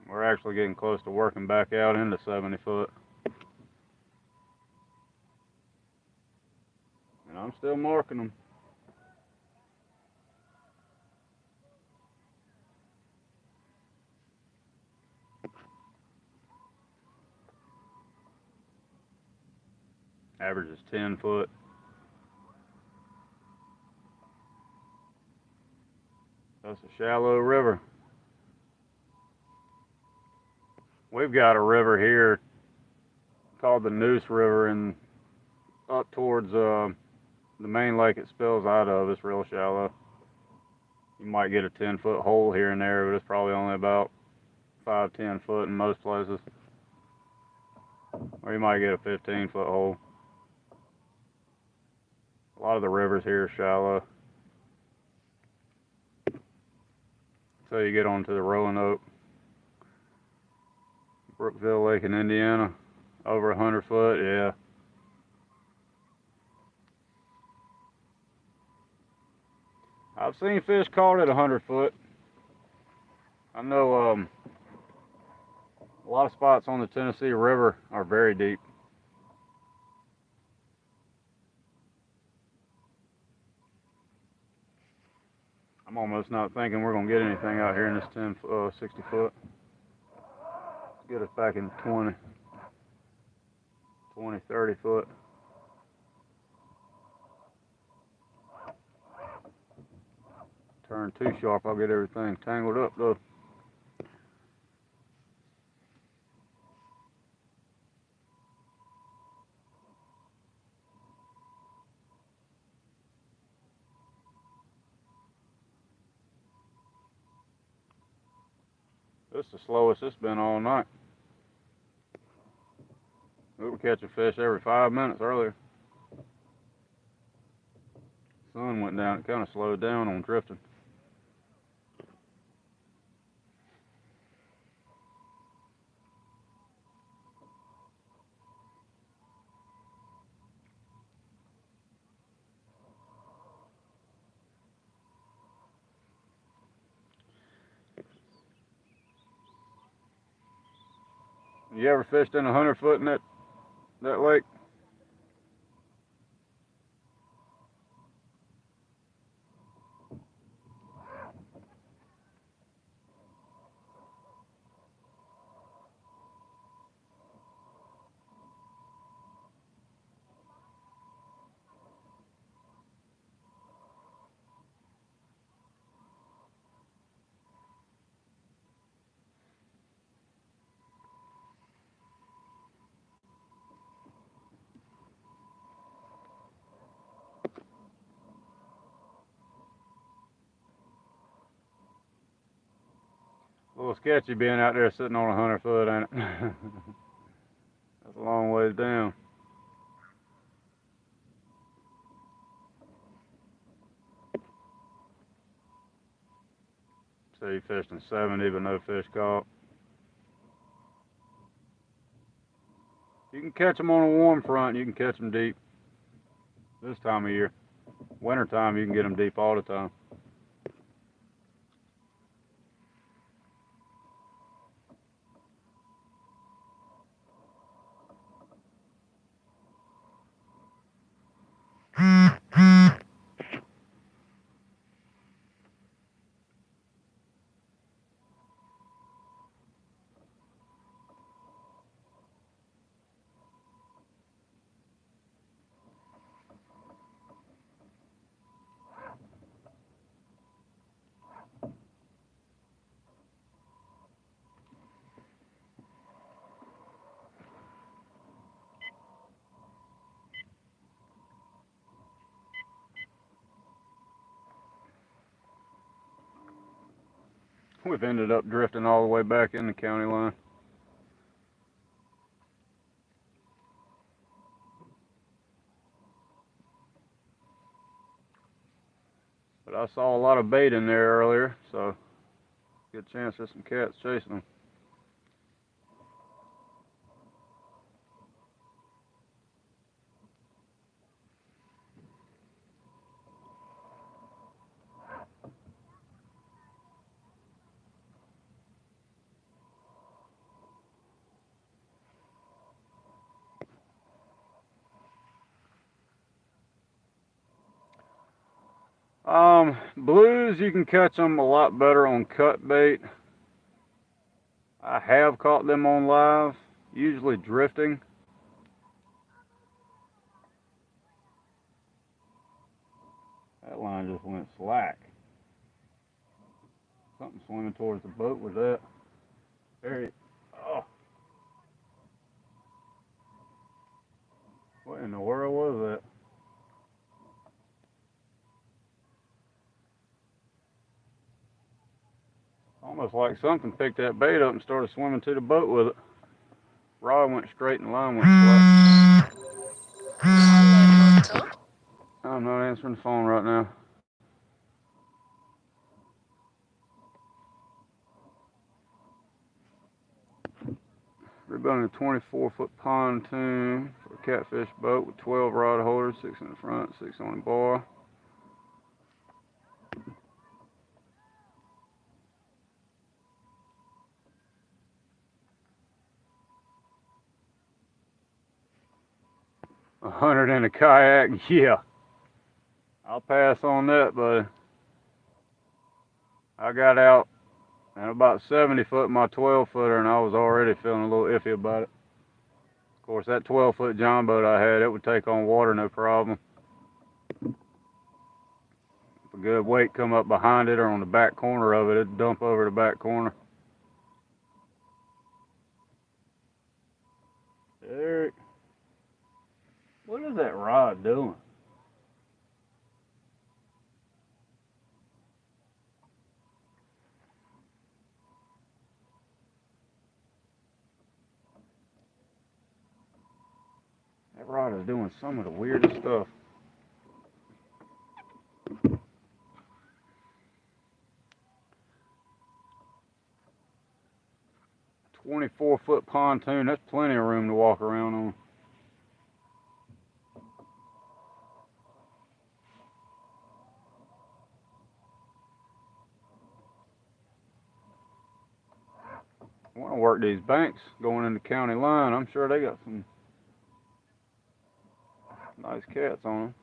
We're actually getting close to working back out into 70-foot. And I'm still marking them. Average is 10-foot. That's a shallow river. We've got a river here called the Noose River, and up towards the main lake it spills out of, it's real shallow. You might get a 10-foot hole here and there, but it's probably only about 5-10 foot in most places. Or you might get a 15-foot hole. A lot of the rivers here are shallow. Until you get onto the Roanoke, Brookville Lake in Indiana, over 100 foot, yeah. I've seen fish caught at 100 foot. I know a lot of spots on the Tennessee River are very deep. I'm almost not thinking we're going to get anything out here in this 60 foot. Let's get us back in 20, 30 foot. Turn too sharp, I'll get everything tangled up though. This is the slowest it's been all night. We were catching fish every 5 minutes earlier. Sun went down, it kind of slowed down on drifting. You ever fished in 100 foot in that lake? A little sketchy being out there sitting on 100 foot, ain't it? That's a long ways down. So you fished in 70 but no fish caught. You can catch them on a warm front, you can catch them deep this time of year. Winter time, you can get them deep all the time. We've ended up drifting all the way back in the county line. But I saw a lot of bait in there earlier, so good chance there's some cats chasing them. Blues, you can catch them a lot better on cut bait. I have caught them on live, usually drifting. That line just went slack. Something swimming towards the boat with that. There it. Oh. What in the world was that? Almost like something picked that bait up and started swimming to the boat with it. Rod went straight and the line went flat. I'm not answering the phone right now. We're building a 24-foot pontoon for a catfish boat with 12 rod holders, 6 in the front, 6 on the bar. $100 in a kayak, yeah. I'll pass on that, buddy. I got out at about 70 foot in my 12-footer, and I was already feeling a little iffy about it. Of course, that 12-foot John boat I had, it would take on water no problem. If a good weight come up behind it or on the back corner of it, it'd dump over the back corner. Eric, what is that rod doing? That rod is doing some of the weirdest stuff. 24-foot pontoon. That's plenty of room to walk around on. I want to work these banks going into county line. I'm sure they got some nice cats on them.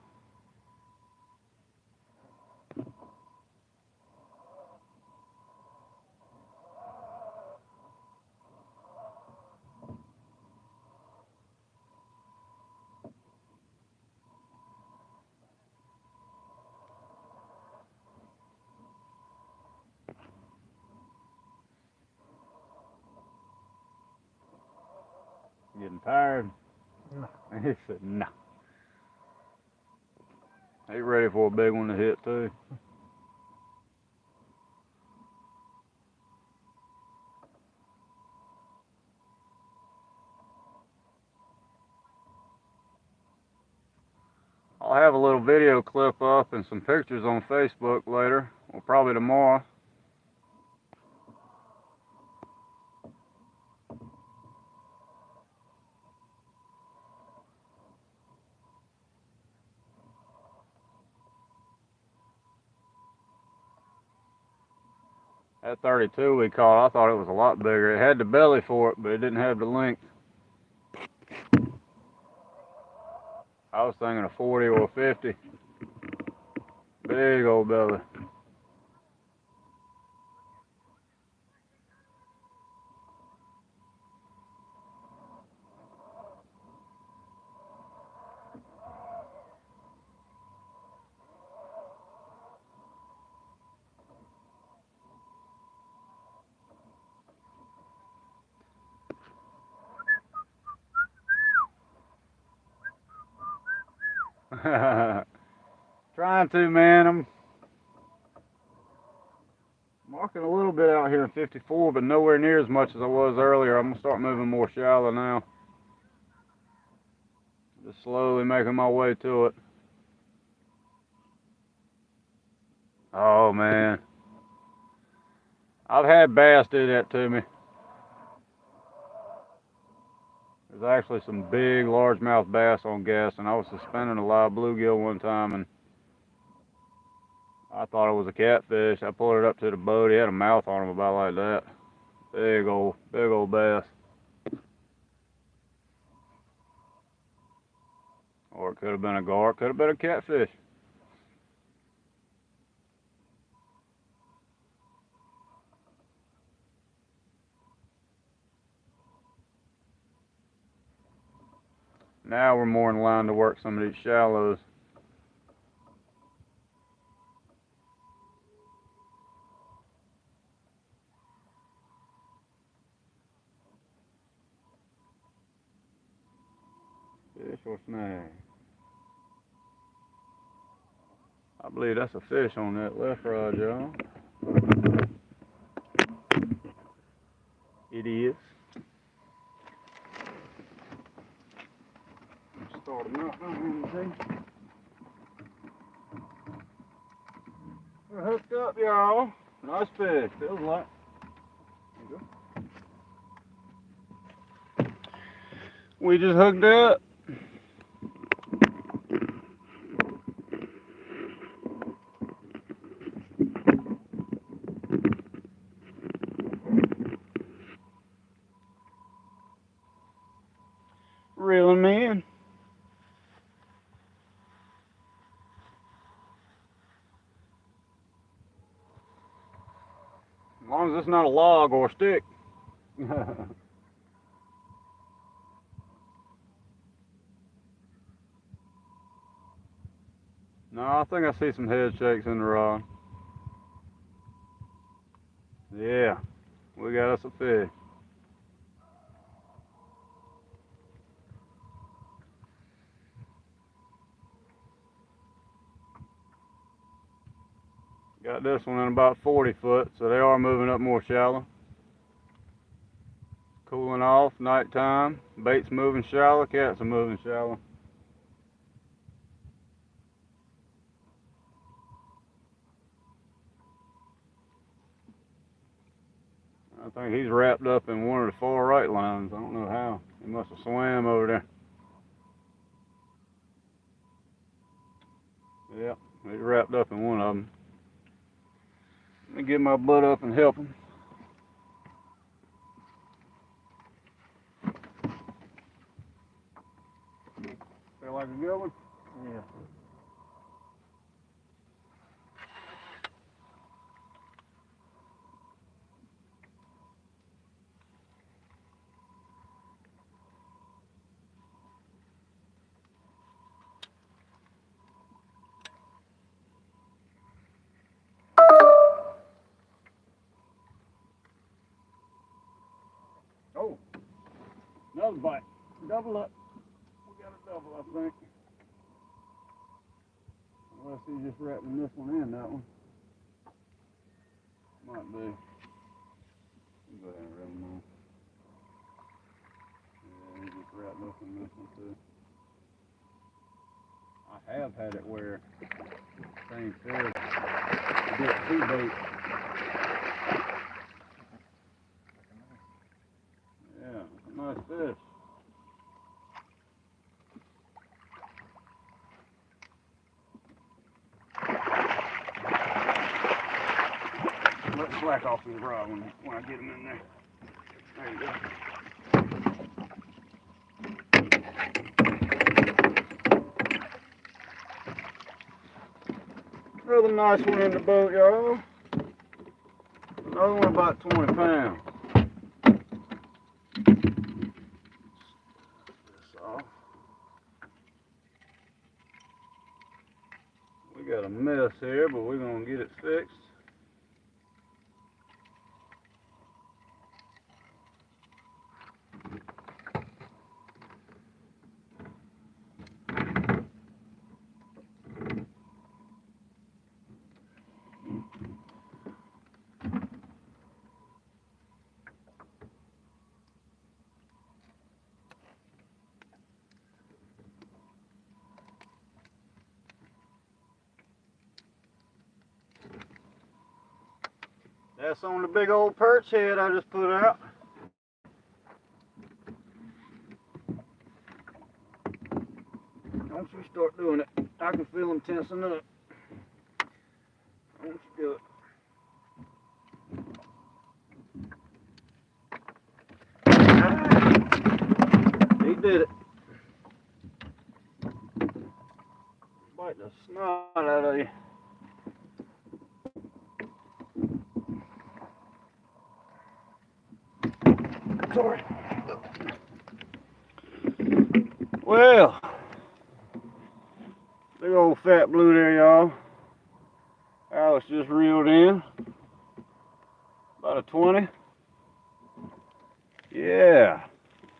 Getting tired? No. He said, no. He's ready for a big one to hit, too. I'll have a little video clip up and some pictures on Facebook later, or probably tomorrow. That 32 we caught, I thought it was a lot bigger. It had the belly for it, but it didn't have the length. I was thinking a 40 or a 50. Big old belly. Trying to, man. I'm marking a little bit out here in 54, but nowhere near as much as I was earlier. I'm gonna start moving more shallow now. Just slowly making my way to it. Oh man, I've had bass do that to me. There's actually some big largemouth bass on gas, and I was suspending a live bluegill one time, and I thought it was a catfish. I pulled it up to the boat. He had a mouth on him about like that. Big old bass. Or it could have been a gar, could have been a catfish. Now we're more in line to work some of these shallows. Fish or snag? I believe that's a fish on that left rod, y'all. It is. Start him out, don't see. We're hooked up, y'all. Nice fish. Feels like. There you go. We just hooked up. Reeling me in. As long as it's not a log or a stick. No, I think I see some head shakes in the rod. Yeah, we got us a fish. Got this one in about 40 foot, so they are moving up more shallow. Cooling off, nighttime. Bait's moving shallow, cats are moving shallow. I think he's wrapped up in one of the far right lines. I don't know how. He must have swam over there. Yep, he's wrapped up in one of them. Let me get my butt up and help him. Feel like a good one? Yeah. Oh, another bite. Double up. We got a double, I think. Unless he's just wrapping this one in, that one. Might be. Go ahead and wrap him on. Yeah, he just wrapped up in this one too. I have had it where same fish get two bait. Yeah, it's a nice fish. Let slack off his rod when I get him in there. There you go. Another nice one in the boat, y'all. Another one about 20 pounds. This off. We got a mess here, but we're gonna get it fixed. That's on the big old perch head I just put out. Don't you start doing it. I can feel them tensing up. Don't you do it. Ah, he did it. Bite the snot out of you. Sorry. Well, big old fat blue there, y'all. Alex just reeled in. About a 20. Yeah.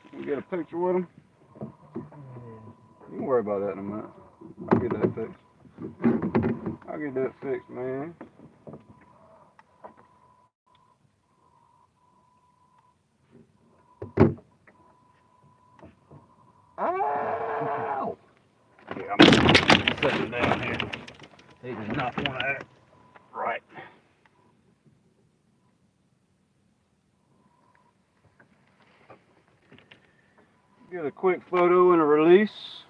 Can we get a picture with him? You can worry about that in a minute. I'll get that fixed. I'll get that fixed, man. Ow! Yeah, I'm gonna set him down here. He does not want to act right. Get a quick photo and a release.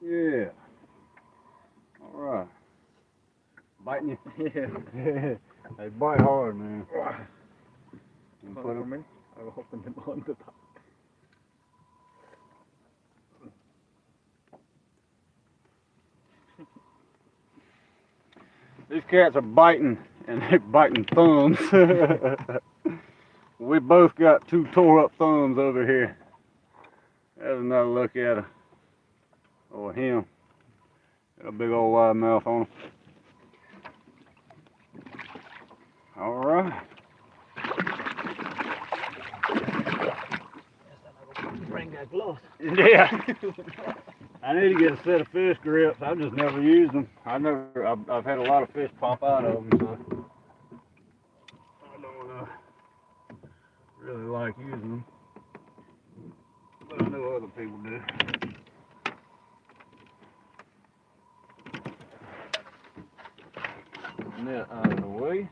Yeah. All right. Biting you? Yeah. They bite hard, man. Put them in. I will hoping them on the top. These cats are biting, and they're biting thumbs. We both got two tore up thumbs over here. There's another look at her. Or him. Got a big old wide mouth on him. All right. Bring that gloves. Yeah. I need to get a set of fish grips. I've just never used them. I've had a lot of fish pop out of them, so I don't really like using them. that out of the way.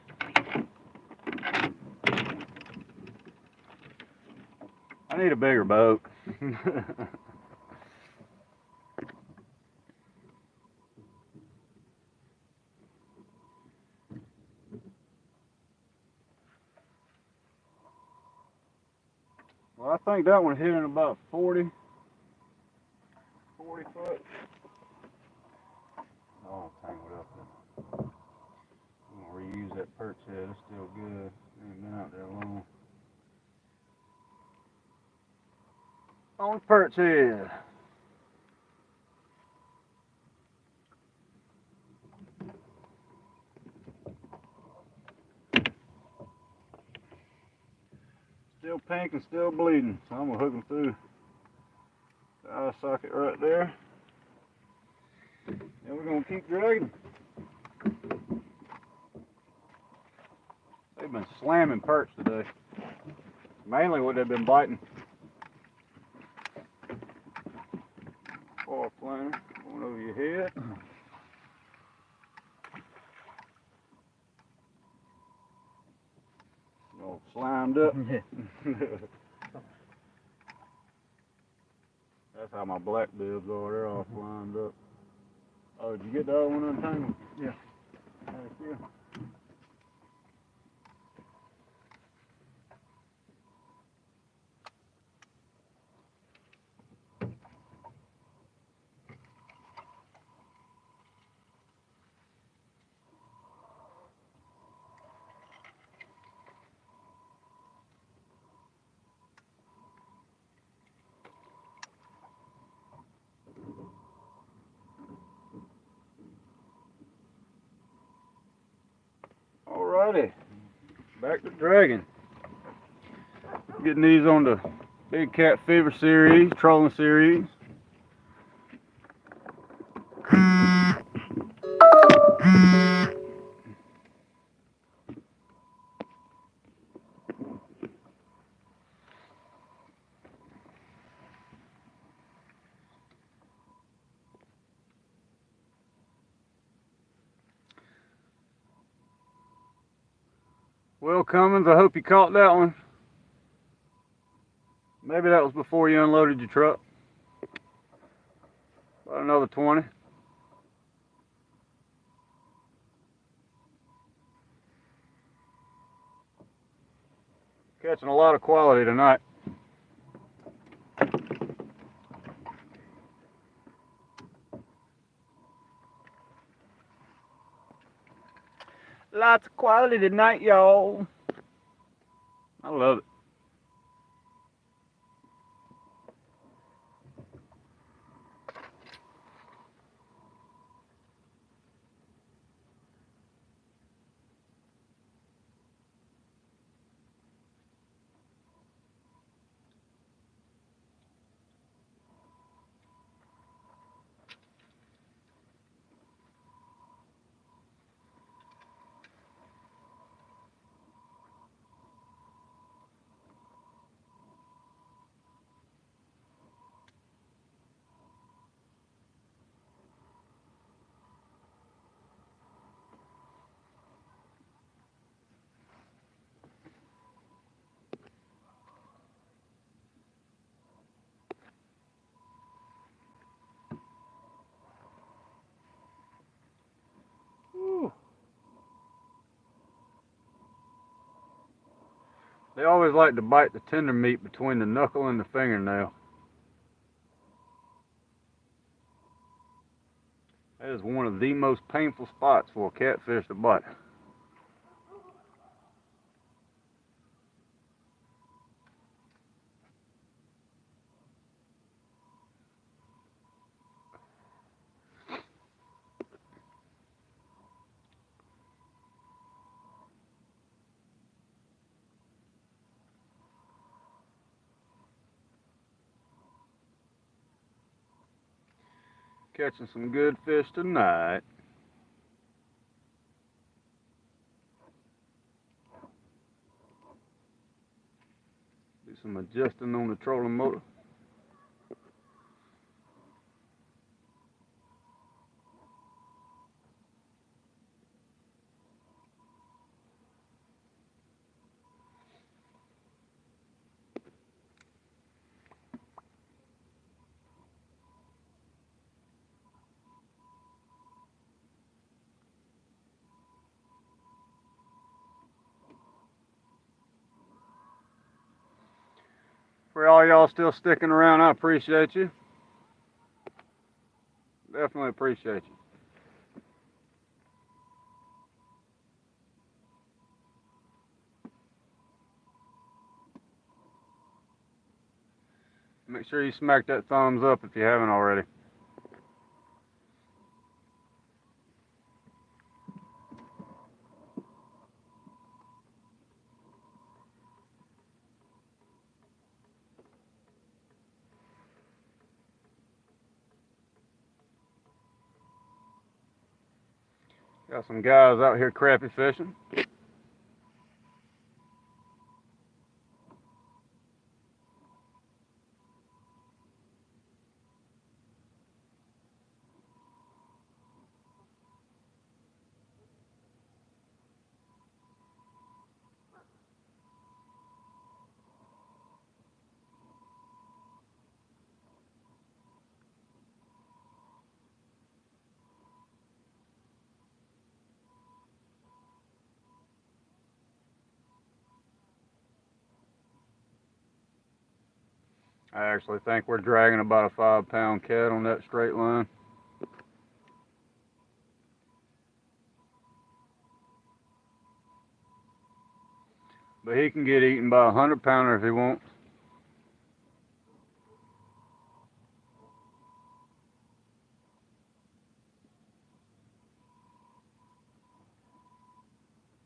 I need a bigger boat. Well, I think that one's hitting about 40 foot. Oh, tangled up there. I'm gonna reuse that perch head. It's still good. Ain't been out there long. On the perch head. Still pink and still bleeding, so I'm gonna hook him through the eye socket right there. And we're gonna keep dragging. They've been slamming perch today. Mainly what they've been biting. Foil planer going over your head. All slimed up. That's how my black bibs are. They're all slimed up. Oh, did you get the other one untangled? Yeah. Thank you. Alrighty, back to dragging. Getting these on the Big Cat Fever series, trolling series. Well, Cummins, I hope you caught that one. Maybe that was before you unloaded your truck. About another 20. Catching a lot of quality tonight. Lots of quality tonight, y'all. I love it. Whew. They always like to bite the tender meat between the knuckle and the fingernail. That is one of the most painful spots for a catfish to bite. Catching some good fish tonight. Do some adjusting on the trolling motor. For all y'all still sticking around, I appreciate you. Definitely appreciate you. Make sure you smack that thumbs up if you haven't already. Got some guys out here crappie fishing. I actually think we're dragging about a 5-pound cat on that straight line. But he can get eaten by a 100-pounder if he wants.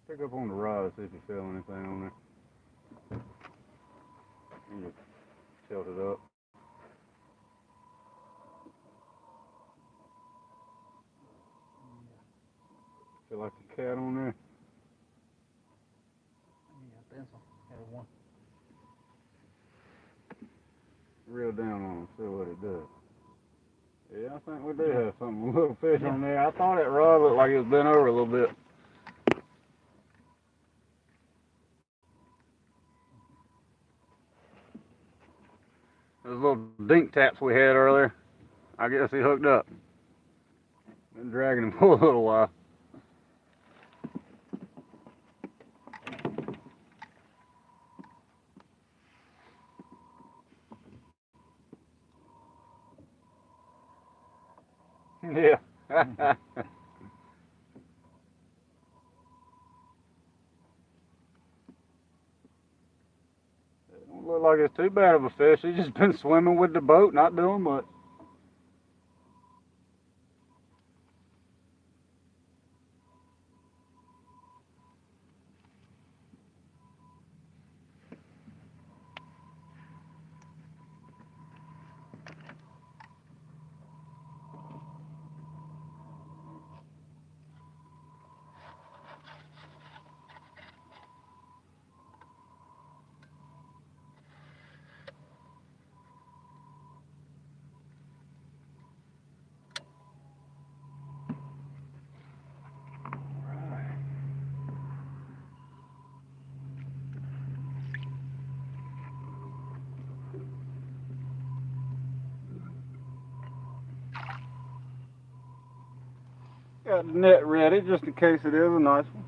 Pick up on the rod, see if you feel anything on there. You just tilt it up. Feel like a cat on there? Yeah, pencil. Have one. Reel down on him, see what it does. Yeah, I think we do have something, a little fish on there. I thought that rod looked like it was bent over a little bit. Those little dink taps we had earlier, I guess he hooked up. Been dragging him for a little while. Yeah. It don't look like it's too bad of a fish. He's just been swimming with the boat, not doing much. Got the net ready just in case it is a nice one.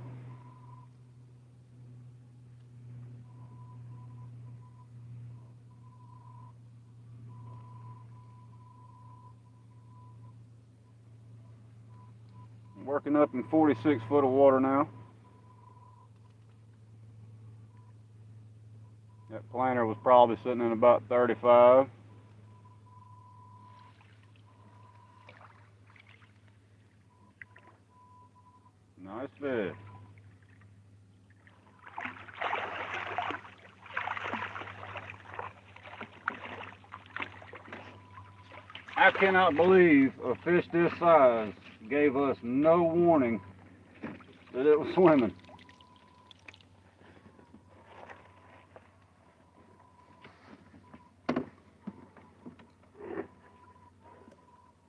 I'm working up in 46 foot of water now. That planer was probably sitting in about 35. Nice fish. I cannot believe a fish this size gave us no warning that it was swimming.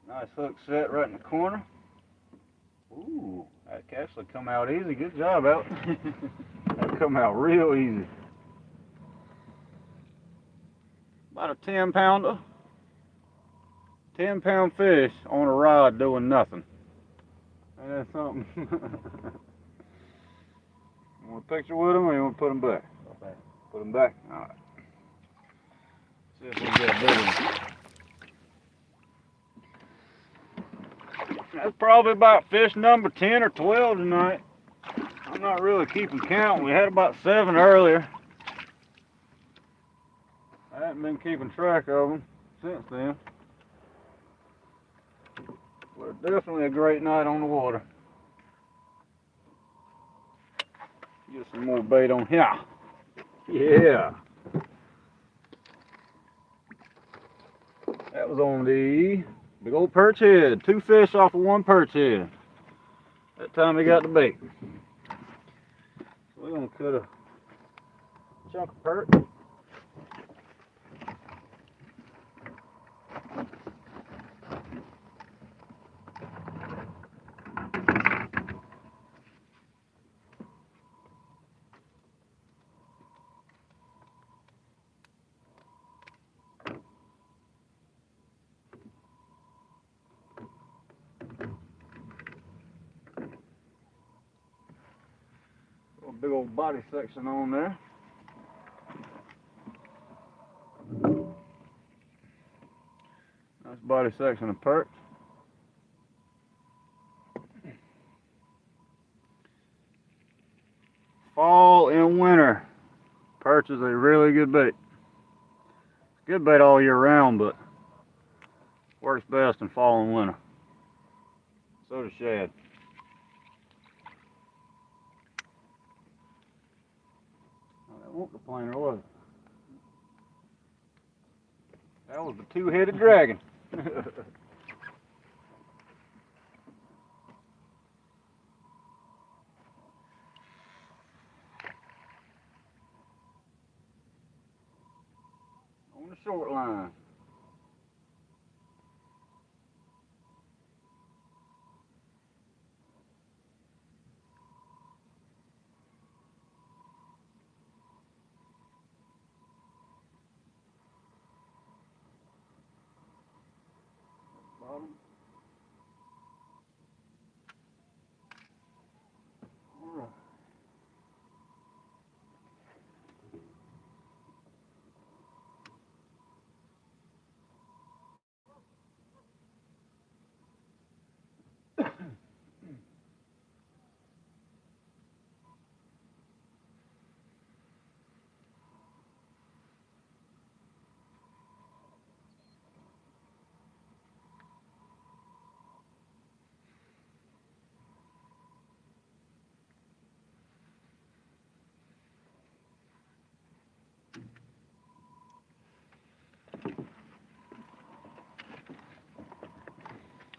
Nice hook set right in the corner. Ooh, that actually come out easy. Good job, Al. That come out real easy. About a 10-pounder. 10-pound fish on a rod doing nothing. Ain't that something? You want a picture with them or you want to put them back? Okay. Put them back? Alright. See if we can get a big one. That's probably about fish number 10 or 12 tonight. I'm not really keeping count. We had about 7 earlier. I haven't been keeping track of them since then. But definitely a great night on the water. Get some more bait on here. Yeah. That was on the big old perch head. 2 fish off of 1 perch head. That time he got the bait. So we're gonna cut a chunk of perch. A big old body section on there. Nice body section of perch. Fall and winter, perch is a really good bait. It's good bait all year round, but works best in fall and winter. So does shad. Oh, that wasn't the planer, was it? That was the 2-headed dragon. On the short line. Bottom. All right.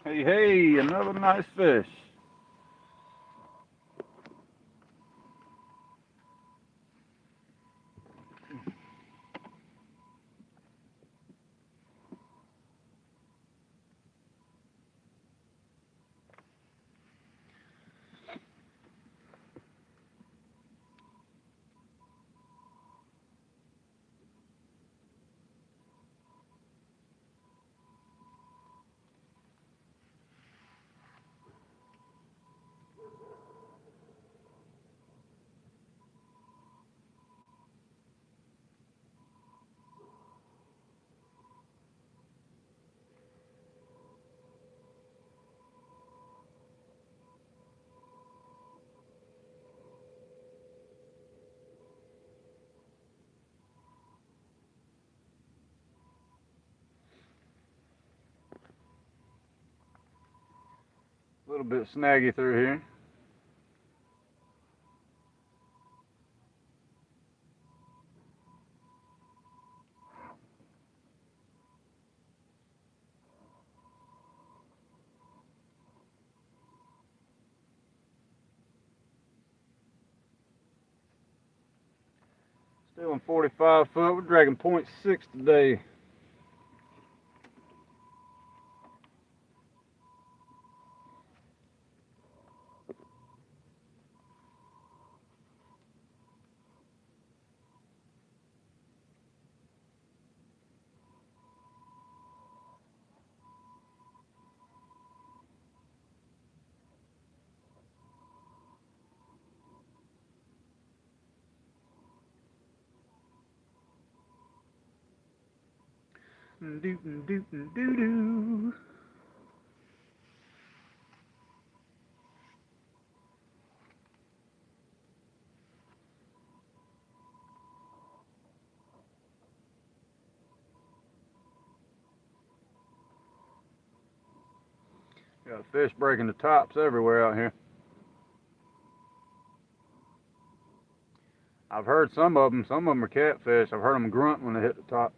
Hey, hey, another nice fish. A little bit snaggy through here. Still in 45 foot. We're dragging 0.6 today. Dootin' dootin' doo doo. Got fish breaking the tops everywhere out here. I've heard some of them are catfish. I've heard them grunt when they hit the top.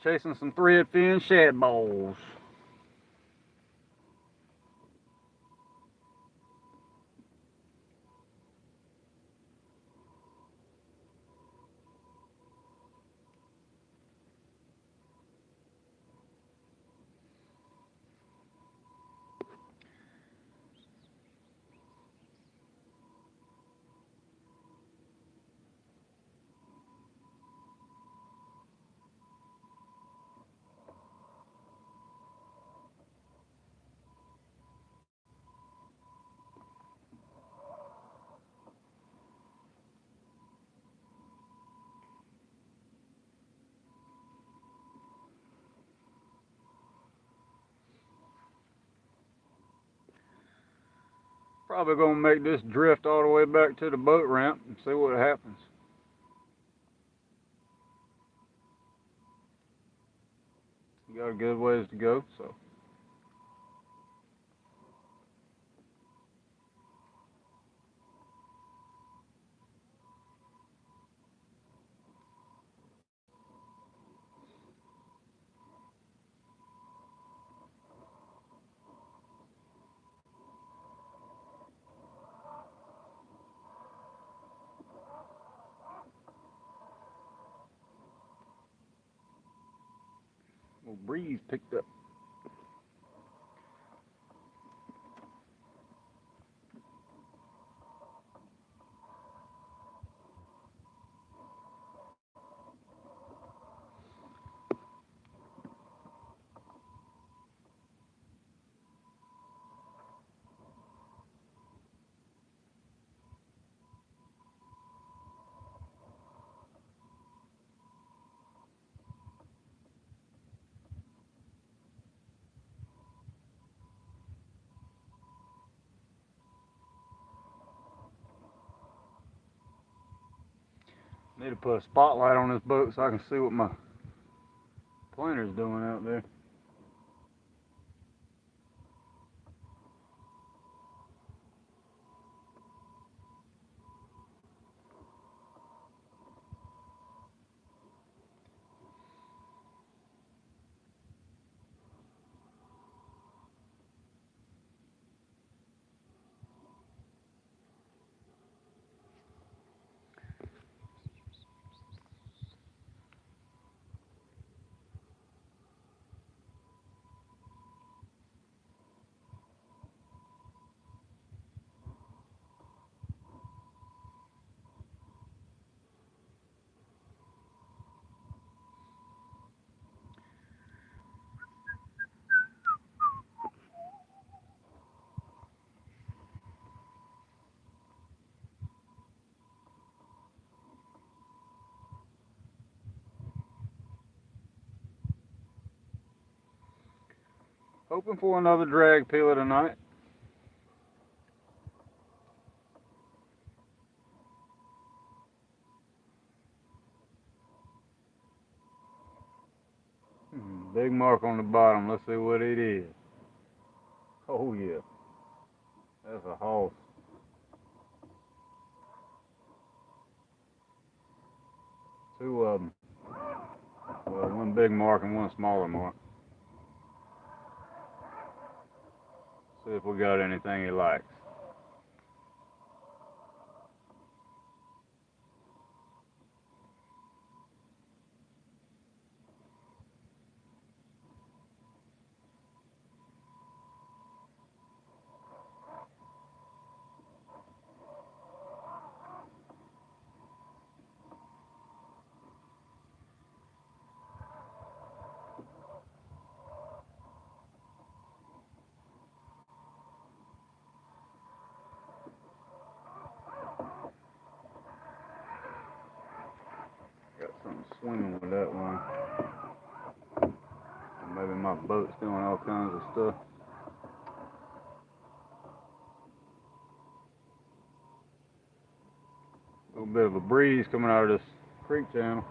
Chasing some thread fin shad balls. Probably gonna make this drift all the way back to the boat ramp and see what happens. You got a good ways to go, so. Little breeze picked up. Need to put a spotlight on this boat so I can see what my planer's doing out there. Hoping for another drag peeler tonight. Big mark on the bottom. Let's see what it is. Oh yeah, that's a hoss. Two of them. Well, one big mark and one smaller mark. See if we got anything he likes. swimming with that one. Maybe my boat's doing all kinds of stuff. A little bit of a breeze coming out of this creek channel.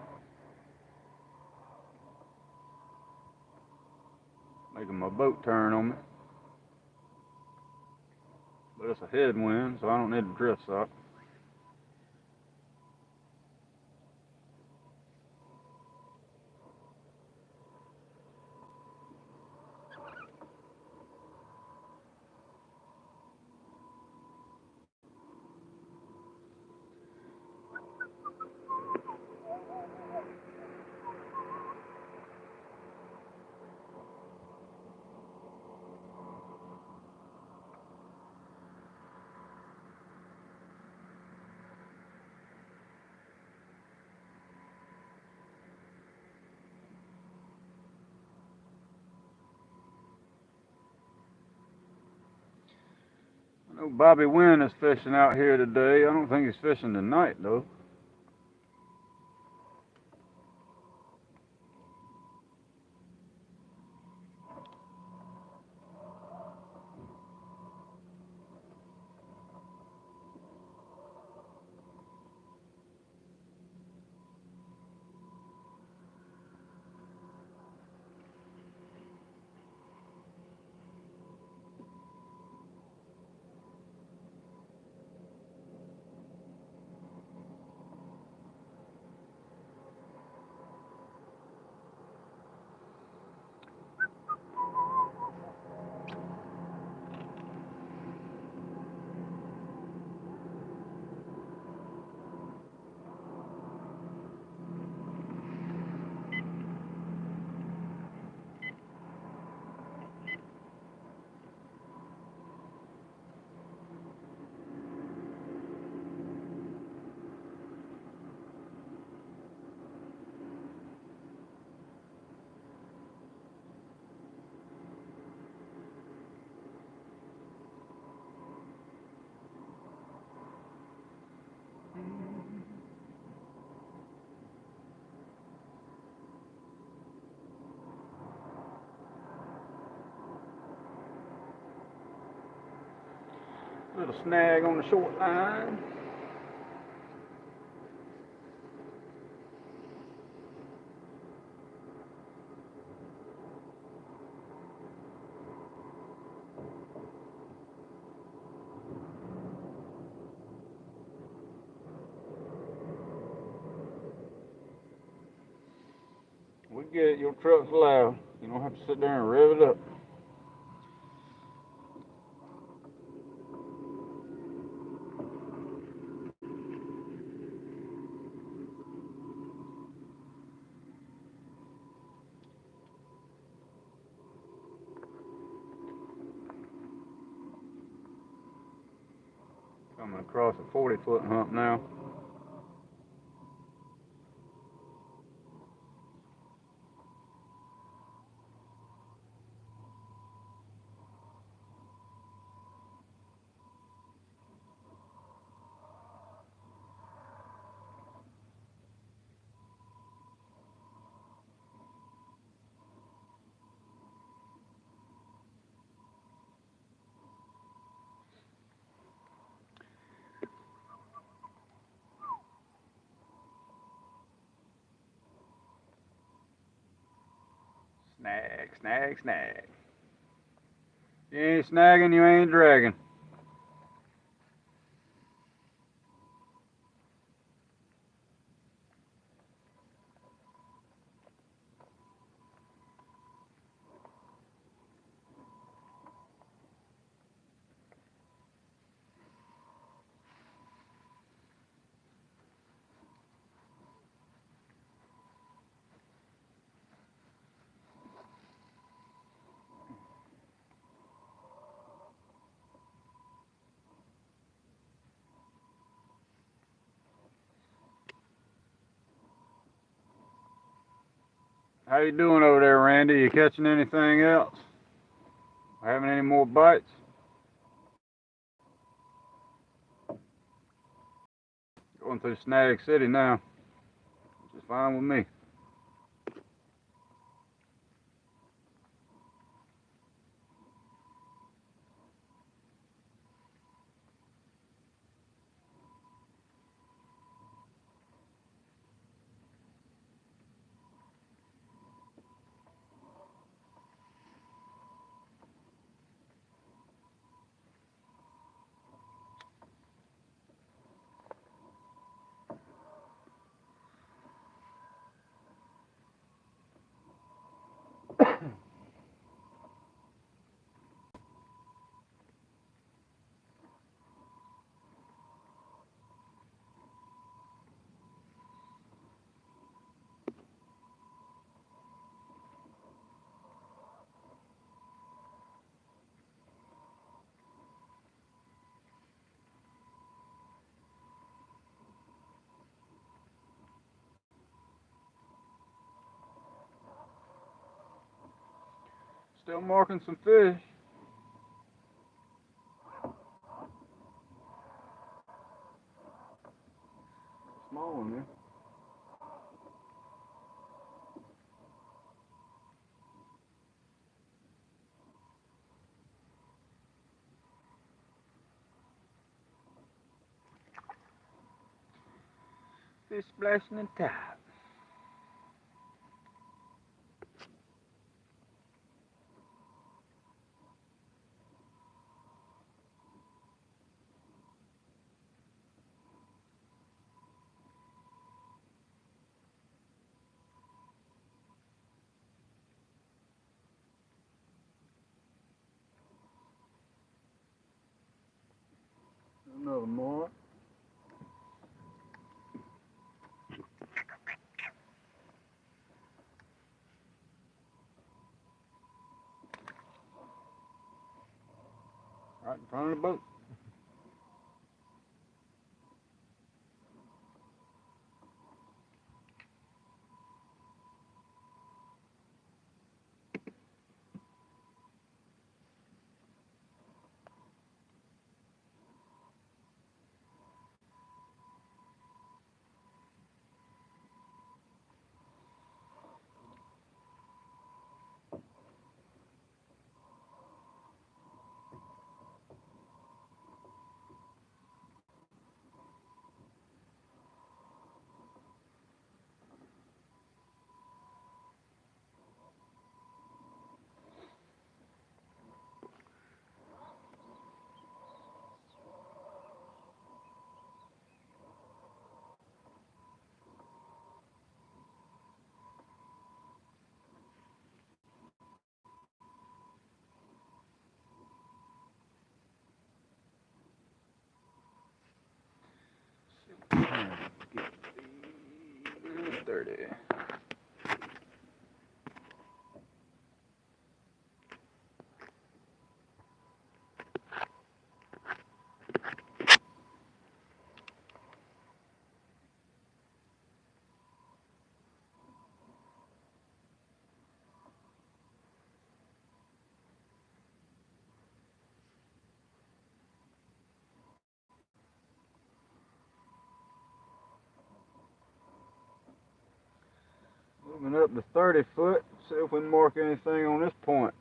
Making my boat turn on me. But it's a headwind, so I don't need a drift sock. I know Bobby Wynn is fishing out here today. I don't think he's fishing tonight though. Little snag on the short line. We get it, your truck's loud. You don't have to sit there and rev it up. Coming across a 40-foot hump now. Snag, snag, snag. You ain't snagging, you ain't dragging. How you doing over there, Randy? You catching anything else? Having any more bites? Going through Snag City now, which is fine with me. Still marking some fish. Small one there. Fish splashing in top. Another mark. Right in front of the boat. Get 30. Moving up to 30 foot, see if we can mark anything on this point.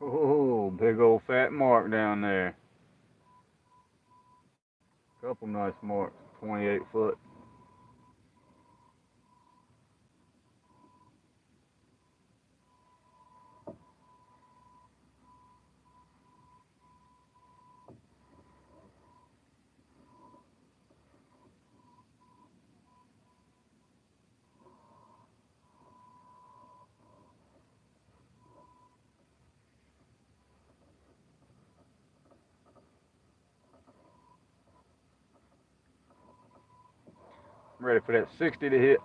Oh, big old fat mark down there. Couple nice marks, 28 foot. I'm ready for that 60 to hit.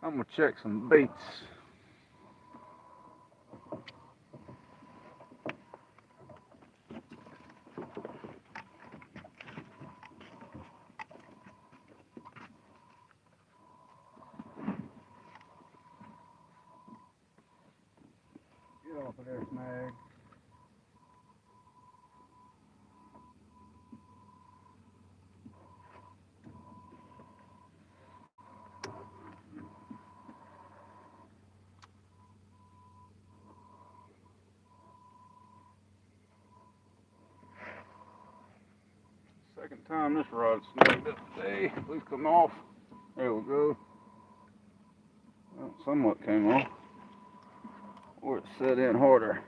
I'm gonna check some baits. Get off of there, snag. Second time this rod snagged up today. Please come off. There we go. Well, somewhat came off. Or it set in harder.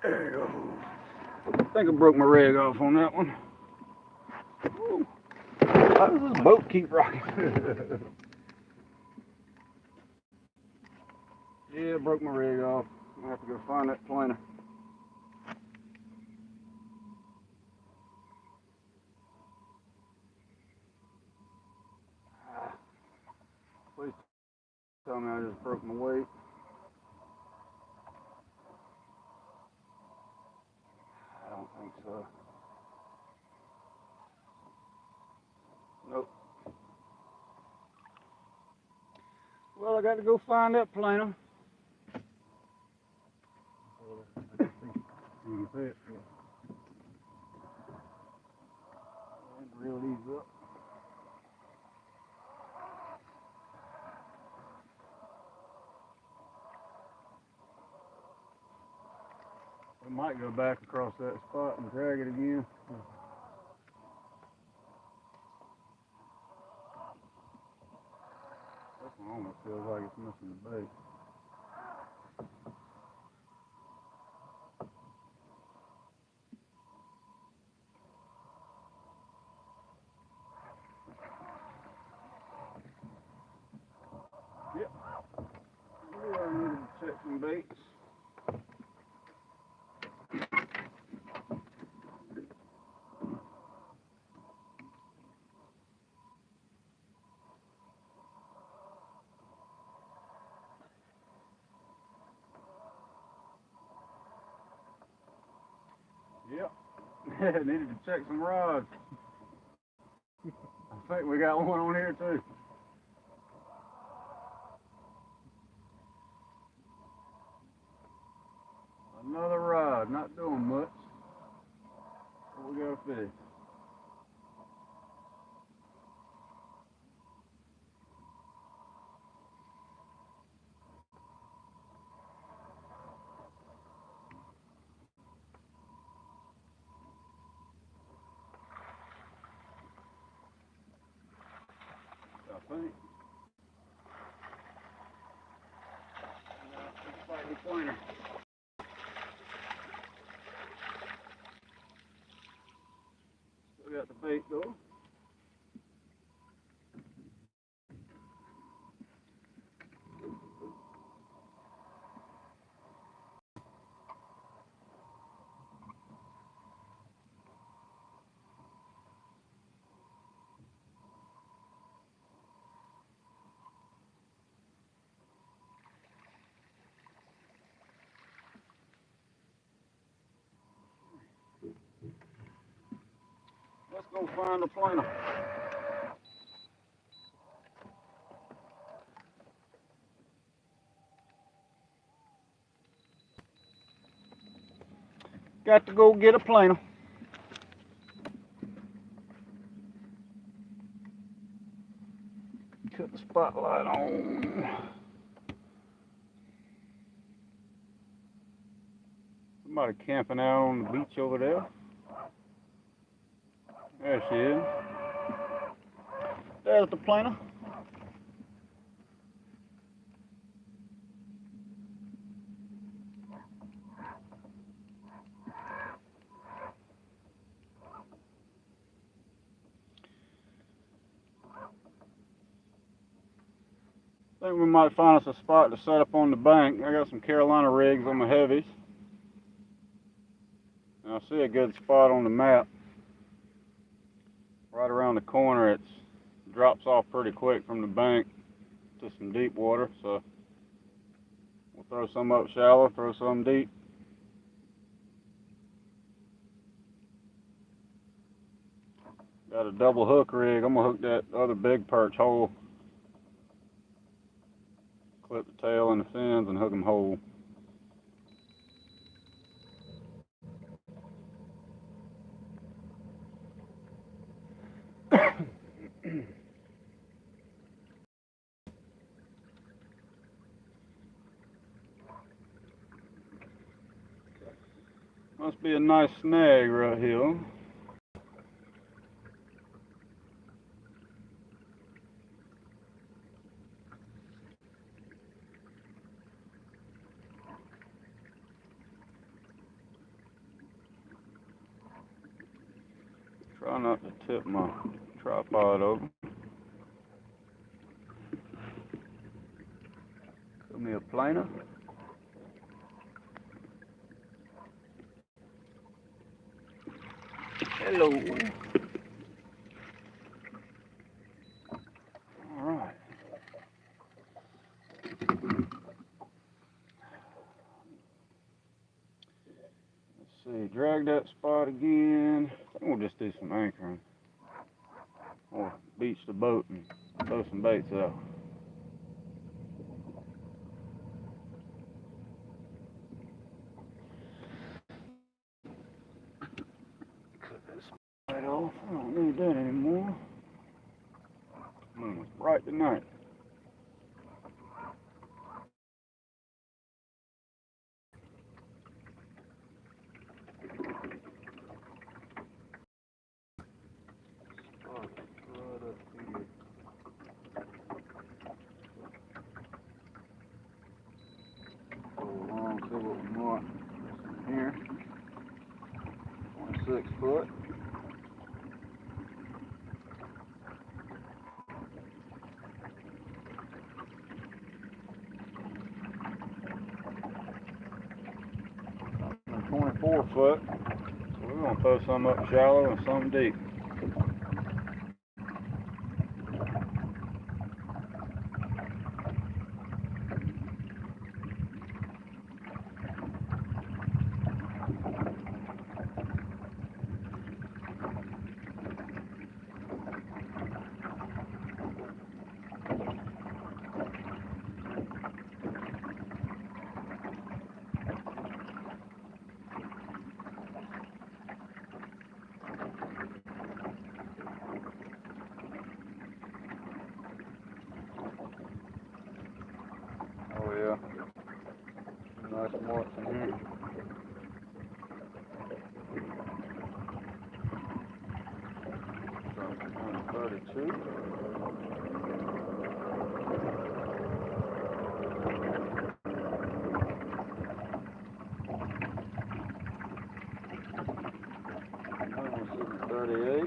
There you go. I think I broke my rig off on that one. Ooh. How does this boat keep rocking? Yeah, broke my rig off. I'm gonna have to go find that planer. Please tell me I just broke my weight. I don't think so. Nope. Well, I got to go find that planer. You can see it. Reel these up. We might go back across that spot and drag it again. This one almost feels like it's missing the bait. Yep. Yeah, I needed to check some baits. Yep. Needed to check some rods. I think we got one on here too. Another rod, not doing much. But we got a fish. I think. Fighting pointer. Still got the bait though. Let's go find the planer. Got to go get a planer. Cut the spotlight on. Somebody camping out on the beach over there. There she is. There's the planer. I think we might find us a spot to set up on the bank. I got some Carolina rigs on my heavies. And I see a good spot on the map. Right around the corner, it drops off pretty quick from the bank to some deep water. So we'll throw some up shallow, throw some deep. Got a double hook rig. I'm gonna hook that other big perch whole. Clip the tail and the fins and hook them whole. Must be a nice snag right here. Try not to tip my tripod over. Give me a planer. Hello. All right. Let's see, drag that spot again. I think we'll just do some anchoring. Or beach the boat and throw some baits out. Cut this right off. I don't need that anymore. Moon was bright tonight. Here, 26 foot. And 24 foot. So we're gonna throw some up shallow and some deep. Oh yeah, nice marks in here. So, 32. I'm 38.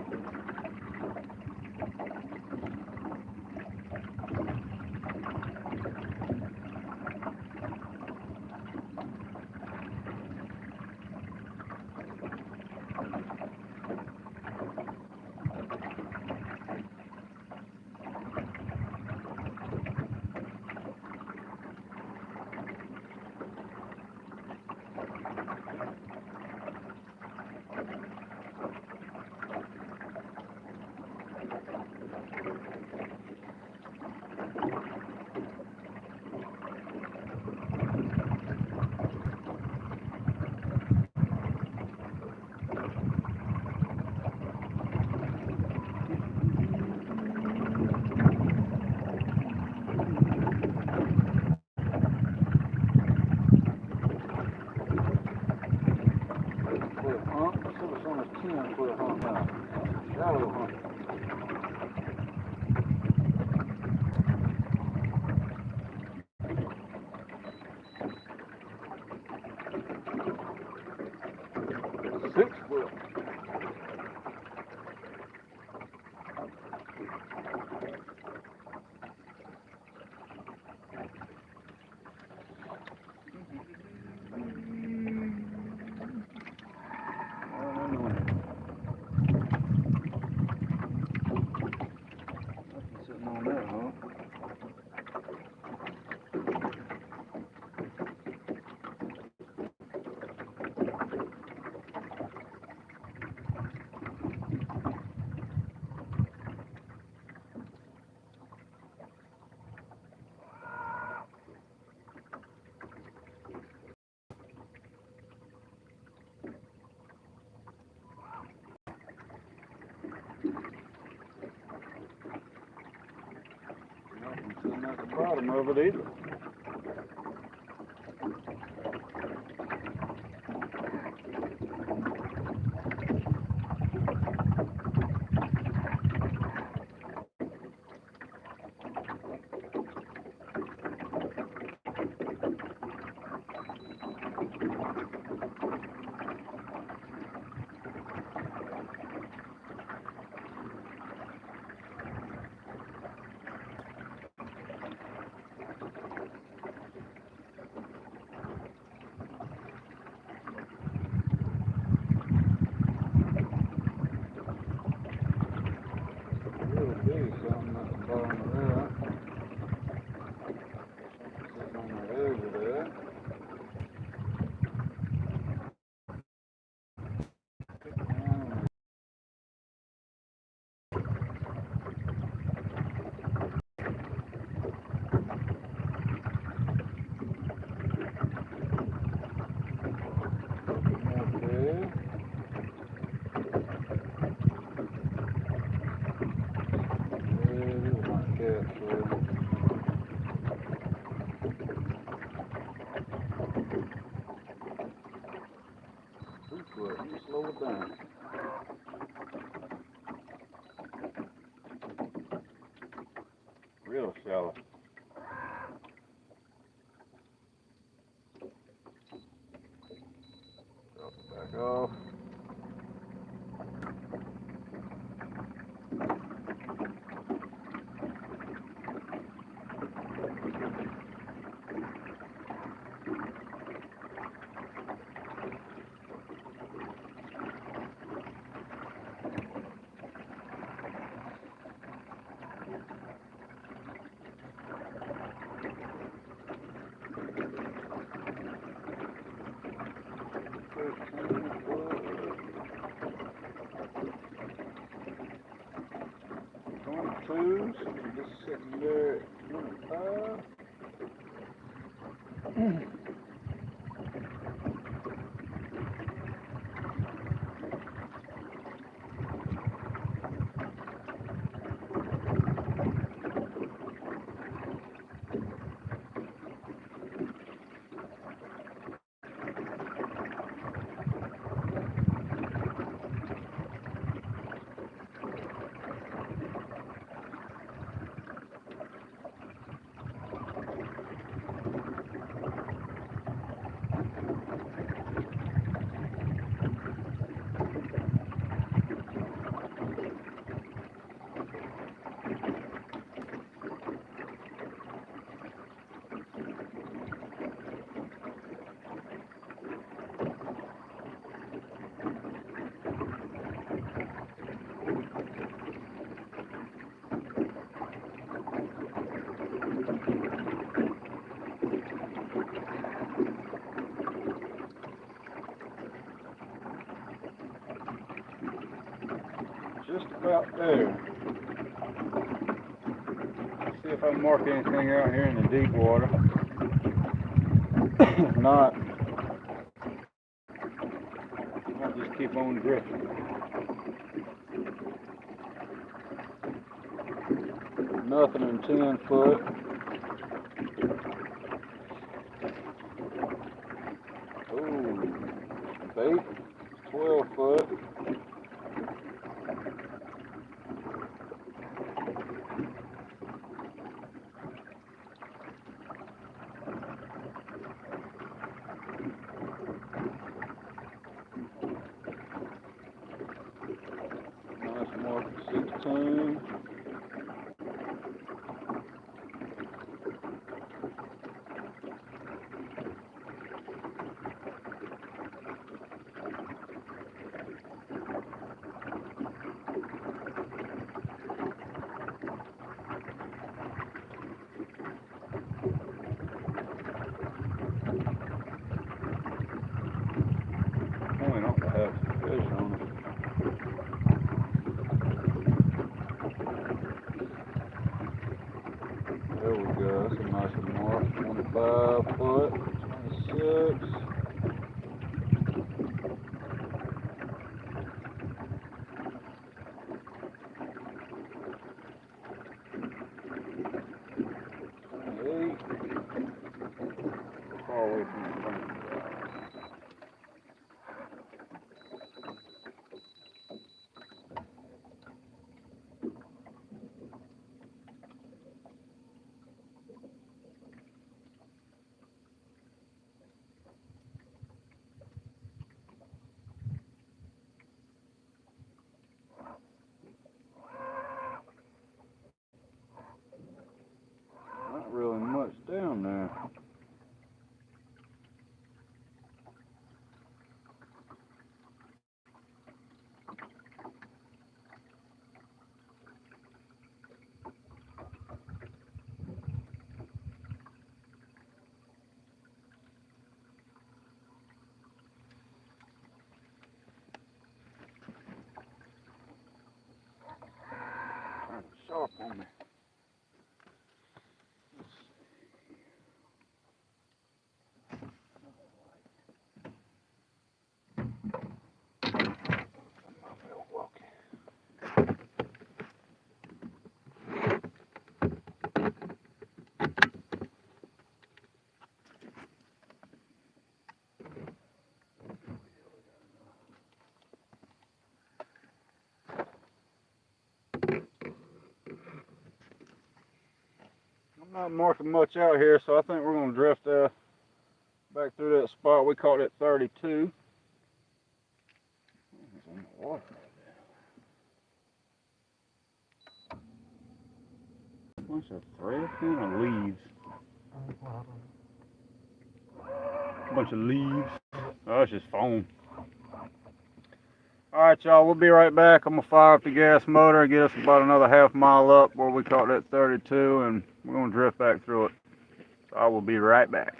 10-foot hump now. Shallow hump. Six-foot. Sitting on that, huh? Nothing sitting at the bottom of it either. Real big something at the bottom of that. Sitting on the edge of that. Okay. This is my cat, so. 2-foot, you slow it down. Real shallow. Drop it back off. Twos, just sitting there at 25. Just about there. See if I can mark anything out here in the deep water. If not, I'll just keep on drifting. Nothing in 10 foot. Oh, bait, 12 foot. sharp on me. I'm not marking much out here, so I think we're going to drift back through that spot we caught at 32. Bunch of thread and leaves. Bunch of leaves. Oh, it's just foam. Alright, y'all, we'll be right back. I'm going to fire up the gas motor and get us about another half-mile up where we caught that 32, and we're going to drift back through it. So I will be right back.